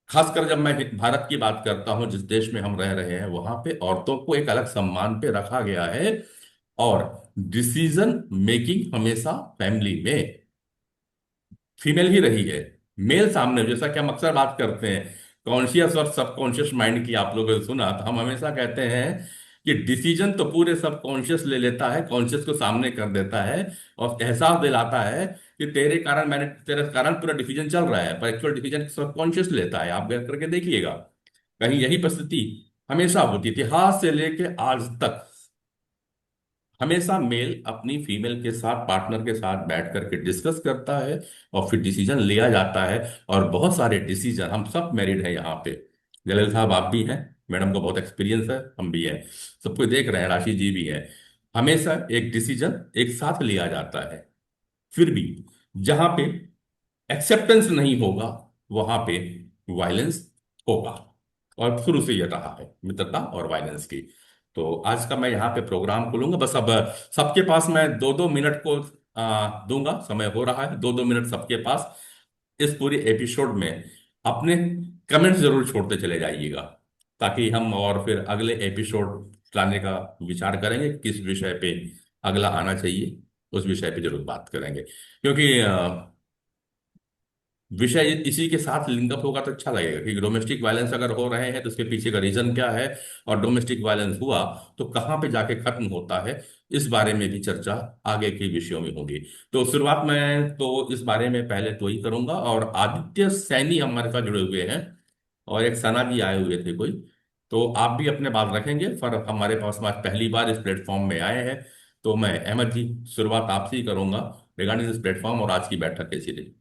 खासकर जब मैं भारत की बात करता हूं, जिस देश में हम रह रहे हैं, वहां पे औरतों को एक अलग सम्मान पे रखा गया है। और डिसीजन मेकिंग हमेशा फैमिली में फीमेल ही रही है। मेल सामने, जैसा कि हम अक्सर बात करते हैं कॉन्शियस और सबकॉन्शियस माइंड की, आप लोगों ने सुना, तो हम हमेशा कहते हैं कि डिसीजन तो पूरे सबकॉन्शियस ले लेता है, कॉन्शियस को सामने कर देता है और एहसास दिलाता है कि तेरे कारण पूरा डिसीजन चल रहा है, पर एक्चुअल डिसीजन सबकॉन्शियस लेता है। आप गैस करके देखिएगा, कहीं यही परिस्थिति हमेशा होती, इतिहास से लेके आज तक। हमेशा मेल अपनी फीमेल के साथ, पार्टनर के साथ बैठ करके डिस्कस करता है और फिर डिसीजन लिया जाता है। और बहुत सारे डिसीजन, हम सब मैरिड हैं यहाँ पे, जलील साहब आप भी हैं, मैडम को बहुत एक्सपीरियंस है, हम भी हैं, सब कुछ देख रहे हैं, राशि जी भी है। हमेशा एक डिसीजन एक साथ लिया जाता है। फिर भी जहां पे एक्सेप्टेंस नहीं होगा वहां पे वायलेंस होगा, और शुरू से ये रहा है मित्रता और वायलेंस की। तो आज का मैं यहाँ पे प्रोग्राम खोलूंगा। बस अब सबके पास मैं 2-2 मिनट को दूंगा, समय हो रहा है, 2-2 मिनट सबके पास। इस पूरे एपिसोड में अपने कमेंट्स जरूर छोड़ते चले जाइएगा, ताकि हम और फिर अगले एपिसोड लाने का विचार करेंगे, किस विषय पे अगला आना चाहिए, उस विषय पे जरूर बात करेंगे। क्योंकि विषय इसी के साथ लिंकअप होगा तो अच्छा लगेगा कि डोमेस्टिक वायलेंस अगर हो रहे हैं तो उसके पीछे का रीजन क्या है, और डोमेस्टिक वायलेंस हुआ तो कहाँ पे जाके खत्म होता है। इस बारे में भी चर्चा आगे के विषयों में होगी। तो शुरुआत में तो इस बारे में पहले तो ही करूंगा, और आदित्य सैनी हमारे साथ जुड़े हुए हैं, और एक सना जी आए हुए थे कोई। तो आप भी अपने बात रखेंगे, पर हमारे पास में आज पहली बार इस प्लेटफॉर्म में आए हैं। तो मैं अहमद जी, शुरुआत आपसे ही करूंगा रिगार्डिंग दिस प्लेटफॉर्म, और आज की बैठक कैसी रही?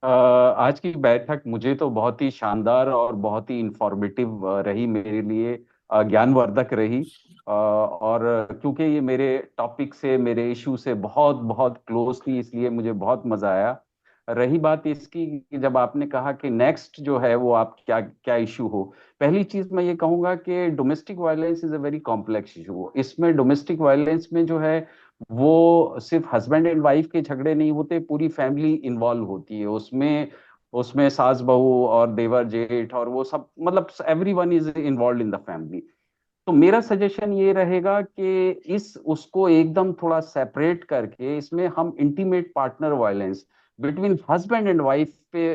आज की बैठक मुझे तो बहुत ही शानदार और बहुत ही इंफॉर्मेटिव रही, मेरे लिए ज्ञानवर्धक रही। और क्योंकि ये मेरे टॉपिक से, मेरे इशू से बहुत बहुत क्लोज थी, इसलिए मुझे बहुत मजा आया। रही बात इसकी कि जब आपने कहा कि नेक्स्ट जो है वो आप क्या क्या इशू हो, पहली चीज मैं ये कहूंगा कि domestic violence is a very complex issue. इसमें डोमेस्टिक वायलेंस में जो है वो सिर्फ हस्बैंड एंड वाइफ के झगड़े नहीं होते, पूरी फैमिली इन्वॉल्व होती है उसमें। उसमें सास बहू और देवर जेठ और वो सब, मतलब everyone is involve in the family. तो मेरा सजेशन ये रहेगा कि इस उसको एकदम थोड़ा सेपरेट करके इसमें हम intimate partner violence between husband and wife पे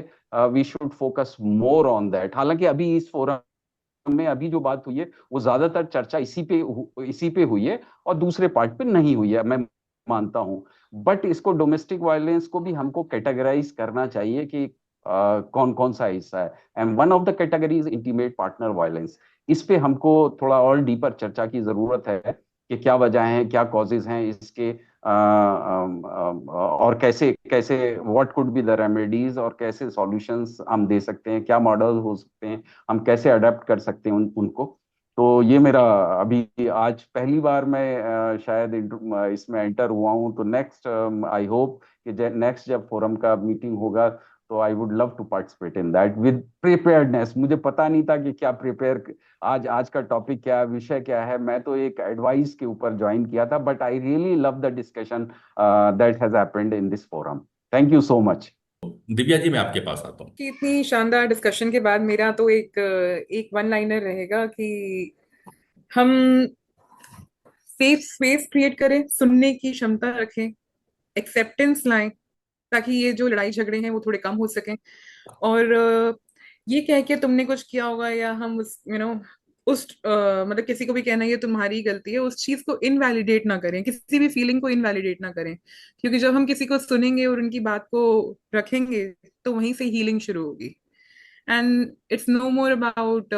we should focus more on that. हालांकि अभी इस फोरम में अभी जो बात हुई है वो ज्यादातर चर्चा इसी पे हुई है और दूसरे पार्ट पे नहीं हुई है, मैं मानता हूं। बट इसको डोमेस्टिक वायलेंस को भी हमको कैटेगराइज करना चाहिए कि कौन कौन सा हिस्सा है, and one of the category is intimate partner violence. इस पे हमको थोड़ा और डीपर चर्चा की जरूरत है कि क्या वजह हैं, क्या कॉजेज हैं इसके, और कैसे कैसे what could be the remedies, और कैसे सॉल्यूशंस हम दे सकते हैं, क्या मॉडल हो सकते हैं, हम कैसे अडेप्ट कर सकते हैं उनको। तो ये मेरा अभी आज पहली बार मैं शायद इसमें एंटर हुआ हूँ। तो नेक्स्ट आई होप कि नेक्स्ट जब फोरम का मीटिंग होगा तो I would love to participate in that with preparedness. मुझे पता नहीं था कि क्या प्रिपेयर, आज आज का टॉपिक क्या है, विषय क्या है। मैं तो एक एडवाइस के ऊपर ज्वाइन किया था, but I really love the discussion that has happened in this forum. Thank you so much. Divya ji मैं आपके पास आता हूँ। कि इतनी शानदार डिस्कशन के बाद मेरा तो एक वन लाइनर रहेगा कि हम सेफ स्पेस क्रिएट करें, सुनने की क्षमता रखें, एक्सेप्टेंस लाएं, ताकि ये जो लड़ाई झगड़े हैं वो थोड़े कम हो सकें। और ये कह के तुमने कुछ किया होगा या हम उस उस मतलब किसी को भी कहना ये तुम्हारी गलती है, उस चीज को इनवैलिडेट ना करें, किसी भी फीलिंग को इनवैलिडेट ना करें। क्योंकि जब हम किसी को सुनेंगे और उनकी बात को रखेंगे तो वहीं से हीलिंग शुरू होगी। And it's no more about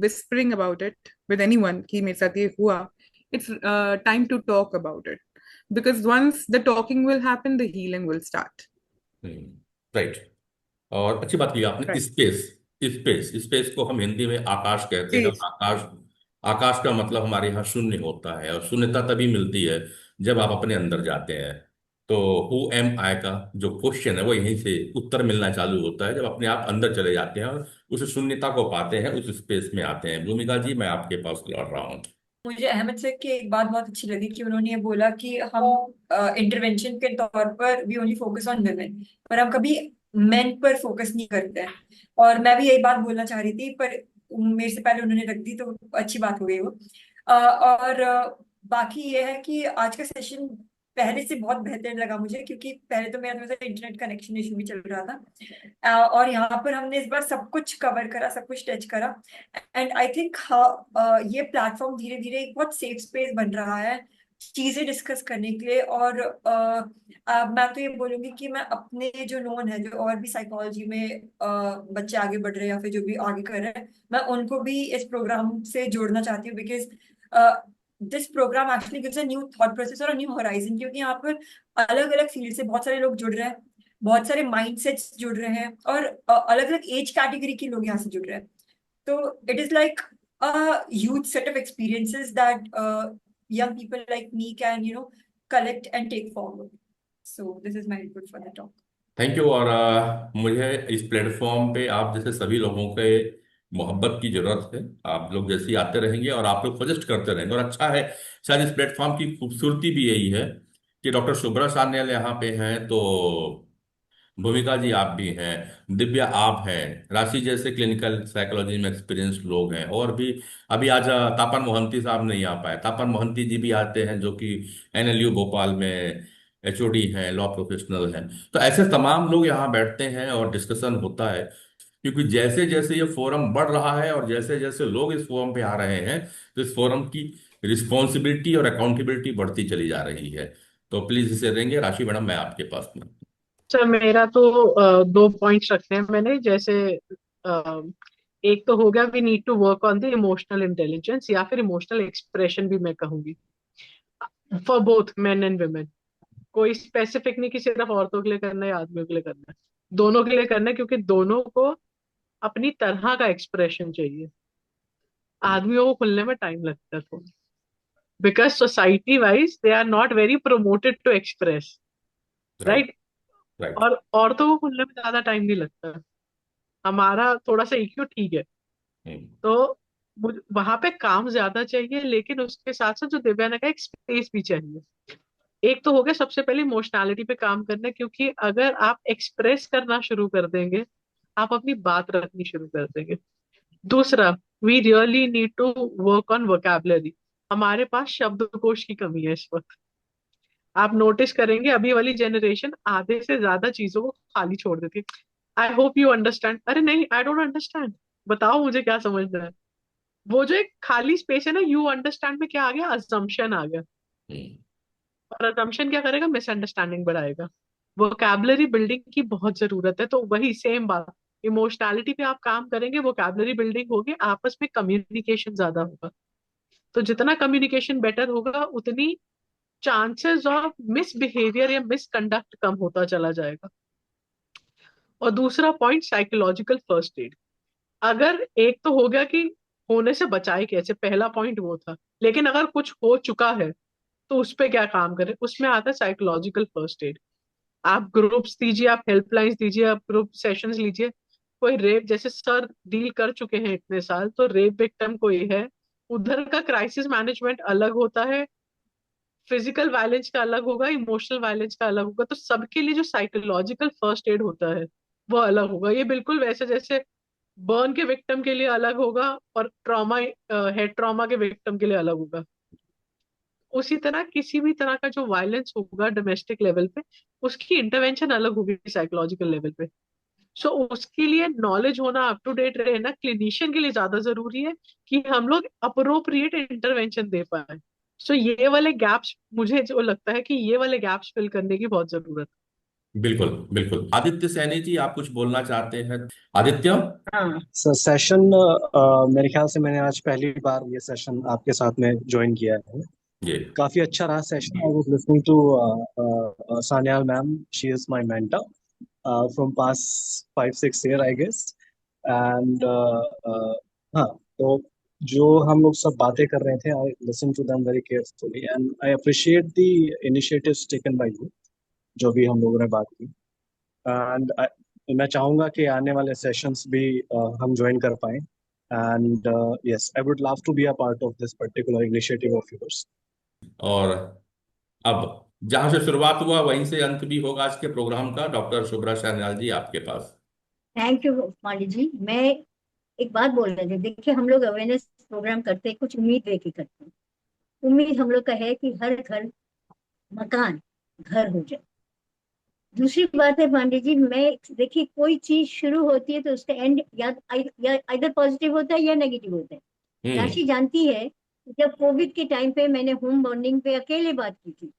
whispering about it with anyone कि मेरे साथ ये हुआ। It's time to talk about it, because once the talking will happen, the healing will start. Right. और अच्छी बात की आपने, Right. स्पेस। स्पेस स्पेस को हम हिंदी में आकाश कहते हैं, जी। और आकाश, आकाश का मतलब हमारे यहाँ शून्य होता है, और शून्यता तभी मिलती है जब आप अपने अंदर जाते हैं। तो हु एम आई का जो क्वेश्चन है वो यहीं से उत्तर मिलना चालू होता है, जब अपने आप अंदर चले जाते हैं और उस शून्यता को पाते हैं, उस स्पेस में आते हैं। भूमिका जी मैं आपके पास लौट रहा हूँ। मुझे अहमद सर की एक बात बहुत अच्छी लगी कि उन्होंने ये बोला कि हम इंटरवेंशन के तौर पर we only focus on women, पर हम कभी मेन पर फोकस नहीं करते हैं। और मैं भी यही बात बोलना चाह रही थी, पर मेरे से पहले उन्होंने रख दी तो अच्छी बात हो गई वो। और बाकी ये है कि आज का सेशन पहले से बहुत बेहतर लगा मुझे, क्योंकि पहले तो मेरा थोड़ा सा इंटरनेट कनेक्शन इशू भी चल रहा था। और यहाँ पर हमने इस बार सब कुछ कवर करा, सब कुछ टच करा। एंड आई थिंक ये प्लेटफॉर्म धीरे धीरे एक बहुत सेफ स्पेस बन रहा है चीजें डिस्कस करने के लिए। और मैं तो ये बोलूंगी कि मैं अपने जो नोन है, जो और भी साइकोलॉजी में बच्चे आगे बढ़ रहे हैं या फिर जो भी आगे कर रहे हैं, मैं उनको भी इस प्रोग्राम से जोड़ना चाहती हूँ। Because this programme actually gives a new thought process और न्यू होराइजन, क्योंकि यहाँ पर अलग अलग फील्ड से बहुत सारे लोग जुड़ रहे हैं, बहुत सारे माइंडसेट्स जुड़ रहे हैं, और अलग अलग एज कैटेगरी के लोग यहाँ से जुड़ रहे हैं। So it is like a huge set of experiences that young people like me can, collect and take forward. So this is my input for the talk. Thank you. और मुझे इस प्लेटफॉर्म पे आप जैसे सभी लोगों के मोहब्बत की जरूरत है। आप लोग जैसे ही आते रहेंगे और आप लोग सजेस्ट करते रहेंगे, और अच्छा है, शायद इस प्लेटफॉर्म की खूबसूरती भी यही है कि डॉक्टर शुभ्रा सान्याल यहाँ पे हैं, तो भूमिका जी आप भी हैं, दिव्या आप हैं, राशि जैसे क्लिनिकल साइकोलॉजी में एक्सपीरियंस लोग हैं, और भी अभी आज तापन मोहंती साहब नहीं आ पाए। तापन मोहंती जी भी आते हैं, जो कि एनएलयू भोपाल में एचओडी हैं, लॉ प्रोफेशनल हैं। तो ऐसे तमाम लोग यहाँ बैठते हैं और डिस्कशन होता है, क्योंकि जैसे जैसे ये फोरम बढ़ रहा है और जैसे जैसे लोग इस फोरम पे आ रहे हैं, तो इस फोरम की रिस्पॉन्सिबिलिटी और अकाउंटेबिलिटी बढ़ती चली जा रही है। तो प्लीज इसे देंगे। राशि मैडम मैं आपके पास में। सर मेरा तो दो पॉइंट्स रखने हैं मैंने। जैसे अ, एक तो हो गया we need to work on the emotional intelligence, या फिर इमोशनल एक्सप्रेशन भी मैं कहूंगी, for both men and women. कोई स्पेसिफिक नहीं कि सिर्फ औरतों के लिए करना है या आदमियों के लिए करना है, दोनों के लिए करना है, क्योंकि दोनों को अपनी तरह का एक्सप्रेशन चाहिए। आदमियों को खुलने में टाइम लगता है थोड़ा, because society wise they are not very promoted to express, right. Right. Right. और औरतों को खुलने में ज्यादा टाइम नहीं लगता, हमारा थोड़ा सा EQ ठीक है। हम्म। तो वहां पे काम ज्यादा चाहिए, लेकिन उसके साथ साथ जो दिव्या ने कहा, एक स्पेस भी चाहिए। एक तो हो गया सबसे पहले इमोशनैलिटी पे काम करना, क्योंकि अगर आप एक्सप्रेस करना शुरू कर देंगे, आप अपनी बात रखनी शुरू कर देंगे। दूसरा, we really need to work on vocabulary. हमारे पास शब्दकोश की कमी है इस वक्त। आप नोटिस करेंगे अभी वाली जनरेशन आधे से ज्यादा चीजों को खाली छोड़ देती है। आई होप यू अंडरस्टैंड, अरे नहीं, आई डोंट अंडरस्टैंड, बताओ मुझे क्या समझना है। वो जो एक खाली स्पेस है ना, यू अंडरस्टैंड में क्या आ गया, अजम्पशन आ गया। हम्म। और अजम्पशन क्या करेगा, मिसअंडरस्टैंडिंग बढ़ाएगा। वोकैबलरी बिल्डिंग की बहुत जरूरत है। तो वही सेम बात, इमोशनैलिटी पे आप काम करेंगे, वोकैबलरी बिल्डिंग होगी, आपस में कम्युनिकेशन ज्यादा होगा। तो जितना कम्युनिकेशन बेटर होगा, उतनी चांसेस ऑफ मिसबिहेवियर या मिसकंडक्ट कम होता चला जाएगा। और दूसरा पॉइंट, साइकोलॉजिकल फर्स्ट एड। अगर एक तो हो गया कि होने से बचाए कैसे, पहला पॉइंट वो था, लेकिन अगर कुछ हो चुका है तो उस पे क्या काम करें, उसमें आता है साइकोलॉजिकल फर्स्ट एड। आप ग्रुप्स दीजिए, आप हेल्पलाइंस दीजिए, आप ग्रुप सेशंस लीजिए। कोई रेप, जैसे सर डील कर चुके हैं इतने साल, तो रेप विक्टिम कोई है, उधर का क्राइसिस मैनेजमेंट अलग होता है, फिजिकल वायलेंस का अलग होगा, इमोशनल वायलेंस का अलग होगा। तो सबके लिए जो साइकोलॉजिकल फर्स्ट एड होता है वो अलग होगा। ये बिल्कुल वैसे जैसे बर्न के विक्टिम के लिए अलग होगा और ट्रॉमा, हेड ट्रॉमा के विक्टिम के लिए अलग होगा। उसी तरह किसी भी तरह का जो वायलेंस होगा डोमेस्टिक लेवल पे, उसकी इंटरवेंशन अलग होगी साइकोलॉजिकल लेवल पे। सो उसके लिए नॉलेज होना, अप टू डेट रहना क्लिनिशियन के लिए ज्यादा जरूरी है, कि हम लोग अप्रोप्रिएट इंटरवेंशन दे पाए। सो ये वाले गैप्स, मुझे जो लगता है कि ये वाले गैप्स फिल करने की बहुत जरूरत बिल्कुल बिल्कुल। आदित्य सैनी जी, आप कुछ बोलना चाहते हैं? आदित्य। हाँ। सर सेशन मेरे ख्याल से मैंने आज पहली बार ये सेशन आपके साथ में ज्वाइन किया है। जी। काफी अच्छा रहा session. I was listening to Sanyal ma'am, she is my mentor from past 5-6 year I guess. And हाँ, तो जो हम लोग सब बातें कर रहे थे, I listen to them very carefully and I appreciate the initiatives taken by you, जो भी हम लोगों ने बात की। एंड मैं चाहूंगा कि आने वाले सेशंस भी हम ज्वाइन कर पाए। And yes, I would love to be a part of this particular initiative of yours. और अब जहां से शुरुआत हुआ वहीं से अंत भी होगा आज के प्रोग्राम का। डॉक्टर शुभ्रा सान्याल जी, आपके पास। Thank you Pandey ji. मैं एक बात बोल रही थी, देखिए हम लोग अवेयरनेस प्रोग्राम करते हैं, कुछ उम्मीद लेके करते हैं। उम्मीद हम लोग का है कि हर घर मकान घर हो जाए। दूसरी बात है पांडे जी, मैं देखिए कोई चीज शुरू होती है तो उसका एंड या इधर पॉजिटिव होता है या नेगेटिव होता है। हम्म। राशि जानती है कि जब कोविड के टाइम पे मैंने होम बॉन्डिंग पे अकेले बात की थी,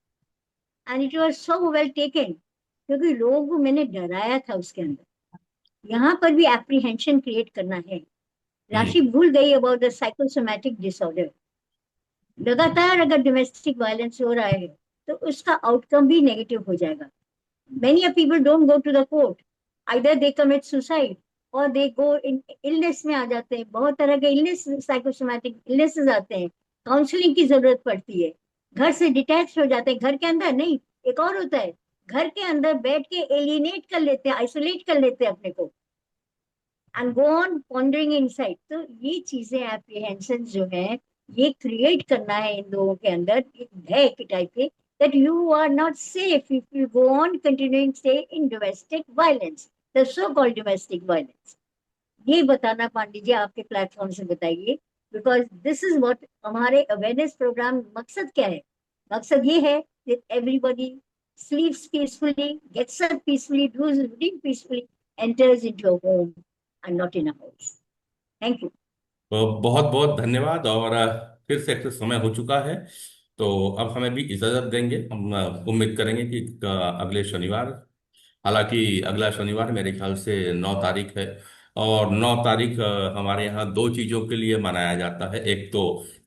and it was so well taken, क्योंकि लोगों को मैंने डराया था उसके अंदर। यहाँ पर भी एप्रीहेंशन क्रिएट करना है। राशि हम्म। भूल गई अबाउट द साइकोसोमैटिक डिसऑर्डर। लगातार अगर डोमेस्टिक वायलेंस हो रहा है तो उसका आउटकम भी नेगेटिव हो जाएगा। Many of people don't go to the court. Either they commit suicide or they go in illness में आ जाते हैं। बहुत तरह के इलनेस, साइकोसोमैटिक इलनेसेस आते हैं। काउंसलिंग की जरूरत पड़ती है। घर से डिटैच हो जाते हैं, घर के अंदर नहीं। एक और होता है, घर के अंदर बैठ के एलिनेट कर लेते हैं, आइसोलेट कर लेते हैं अपने को, and go on pondering inside. तो ये चीजें, एप्रीहेंशन जो है, ये क्रिएट करना है इन लोगों के अंदर, एक भय के टाइप के, that you are not safe if you go on continuing stay in domestic violence, the so called domestic violence। ये बताना पांडे जी आपके प्लेटफॉर्म से बताइए, बिकॉज दिस इज व्हाट हमारे अवेयरनेस प्रोग्राम मकसद क्या है। मकसद ये है that everybody sleeps peacefully, gets up peacefully, does reading peacefully, enters into a home and not in a house। Thank you। तो बहुत बहुत धन्यवाद। और फिर से एक समय हो चुका है, तो अब हमें भी इजाजत देंगे। हम उम्मीद करेंगे कि अगले शनिवार, हालांकि अगला शनिवार मेरे ख्याल से 9 तारीख है। और 9 तारीख हमारे यहाँ दो चीजों के लिए मनाया जाता है। एक तो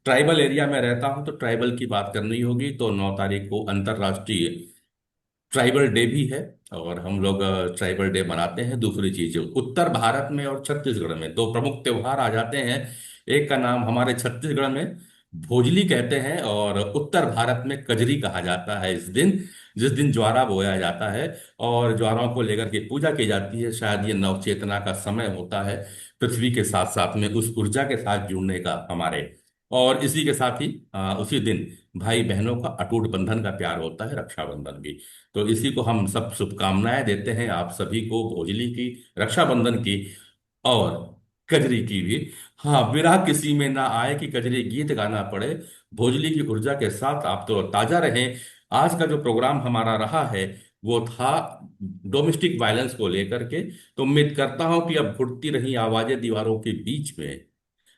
ट्राइबल एरिया में रहता हूँ तो ट्राइबल की बात करनी होगी, तो 9 तारीख को अंतर्राष्ट्रीय ट्राइबल डे भी है और हम लोग ट्राइबल डे मनाते हैं। दूसरी चीज, उत्तर भारत में और छत्तीसगढ़ में दो प्रमुख त्योहार आ जाते हैं। एक का नाम हमारे छत्तीसगढ़ में भोजली कहते हैं, और उत्तर भारत में कजरी कहा जाता है इस दिन, जिस दिन ज्वारा बोया जाता है और ज्वारों को लेकर के पूजा की जाती है। शायद ये नवचेतना का समय होता है, पृथ्वी के साथ साथ में उस ऊर्जा के साथ जुड़ने का हमारे। और इसी के साथ ही उसी दिन भाई बहनों का अटूट बंधन का प्यार होता है, रक्षाबंधन भी। तो इसी को हम सब शुभकामनाएं देते हैं आप सभी को, भोजली की, रक्षाबंधन की, और कजरी की भी। हाँ, विरह किसी में ना आए कि कजरी गीत गाना पड़े। भोजली की ऊर्जा के साथ आप तो ताजा रहें। आज का जो प्रोग्राम हमारा रहा है वो था डोमेस्टिक वायलेंस को लेकर के। तो उम्मीद करता हूं कि अब घुटती रही आवाजें दीवारों के बीच में,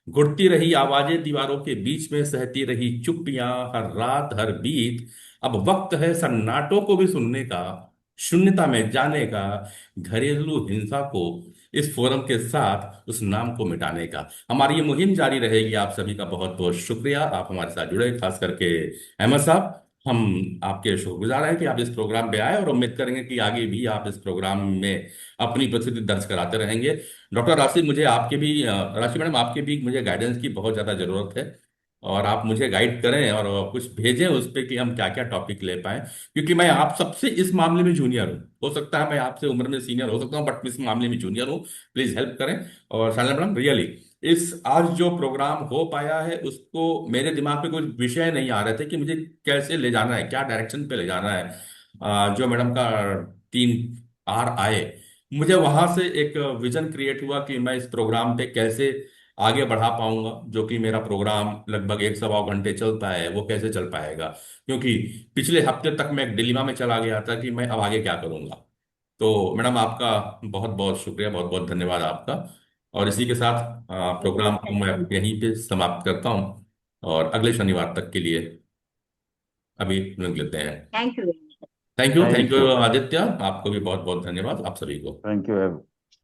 घुटती रही आवाजें दीवारों के बीच में, सहती रही चुप्पियां हर रात हर बीत, अब वक्त है सन्नाटों को भी सुनने का, शून्यता में जाने का, घरेलू हिंसा को इस फोरम के साथ उस नाम को मिटाने का। हमारी ये मुहिम जारी रहेगी। आप सभी का बहुत बहुत शुक्रिया, आप हमारे साथ जुड़े, खास करके अहमद साहब। हम आपके शुक्रगुजार हैं कि आप इस प्रोग्राम पे आए, और उम्मीद करेंगे कि आगे भी आप इस प्रोग्राम में अपनी प्रस्तुति दर्ज कराते रहेंगे। डॉक्टर राशि, मुझे आपके भी राशि मैडम, आपके भी मुझे गाइडेंस की बहुत ज़्यादा ज़रूरत है। और आप मुझे गाइड करें और कुछ भेजें उस पे कि हम क्या क्या टॉपिक ले पाएं, क्योंकि मैं आप सबसे इस मामले में जूनियर हूँ। हो सकता है मैं आपसे उम्र में सीनियर हो सकता हूँ, बट इस मामले में जूनियर हूँ। प्लीज़ हेल्प करें। और शालिनी मैडम, रियली इस आज जो प्रोग्राम हो पाया है उसको, मेरे दिमाग में कुछ विषय नहीं आ रहे थे कि मुझे कैसे ले जाना है, क्या डायरेक्शन पे ले जाना है। जो मैडम का 3 R आए, मुझे वहां से एक विजन क्रिएट हुआ कि मैं इस प्रोग्राम पे कैसे आगे बढ़ा पाऊंगा। जो कि मेरा प्रोग्राम लगभग 1 सवा घंटे चलता है, वो कैसे चल पाएगा, क्योंकि पिछले हफ्ते तक मैं एक डिलीमा में चला गया था कि मैं अब आगे क्या करूंगा। तो मैडम, आपका बहुत बहुत शुक्रिया, बहुत बहुत धन्यवाद आपका। और इसी के साथ प्रोग्राम को मैं यहीं पे समाप्त करता हूँ, और अगले शनिवार तक के लिए अभी मिल लेते हैं। Thank you. Thank you, thank thank you you. Aditya, आपको भी बहुत बहुत धन्यवाद, आप सभी को। Thank you.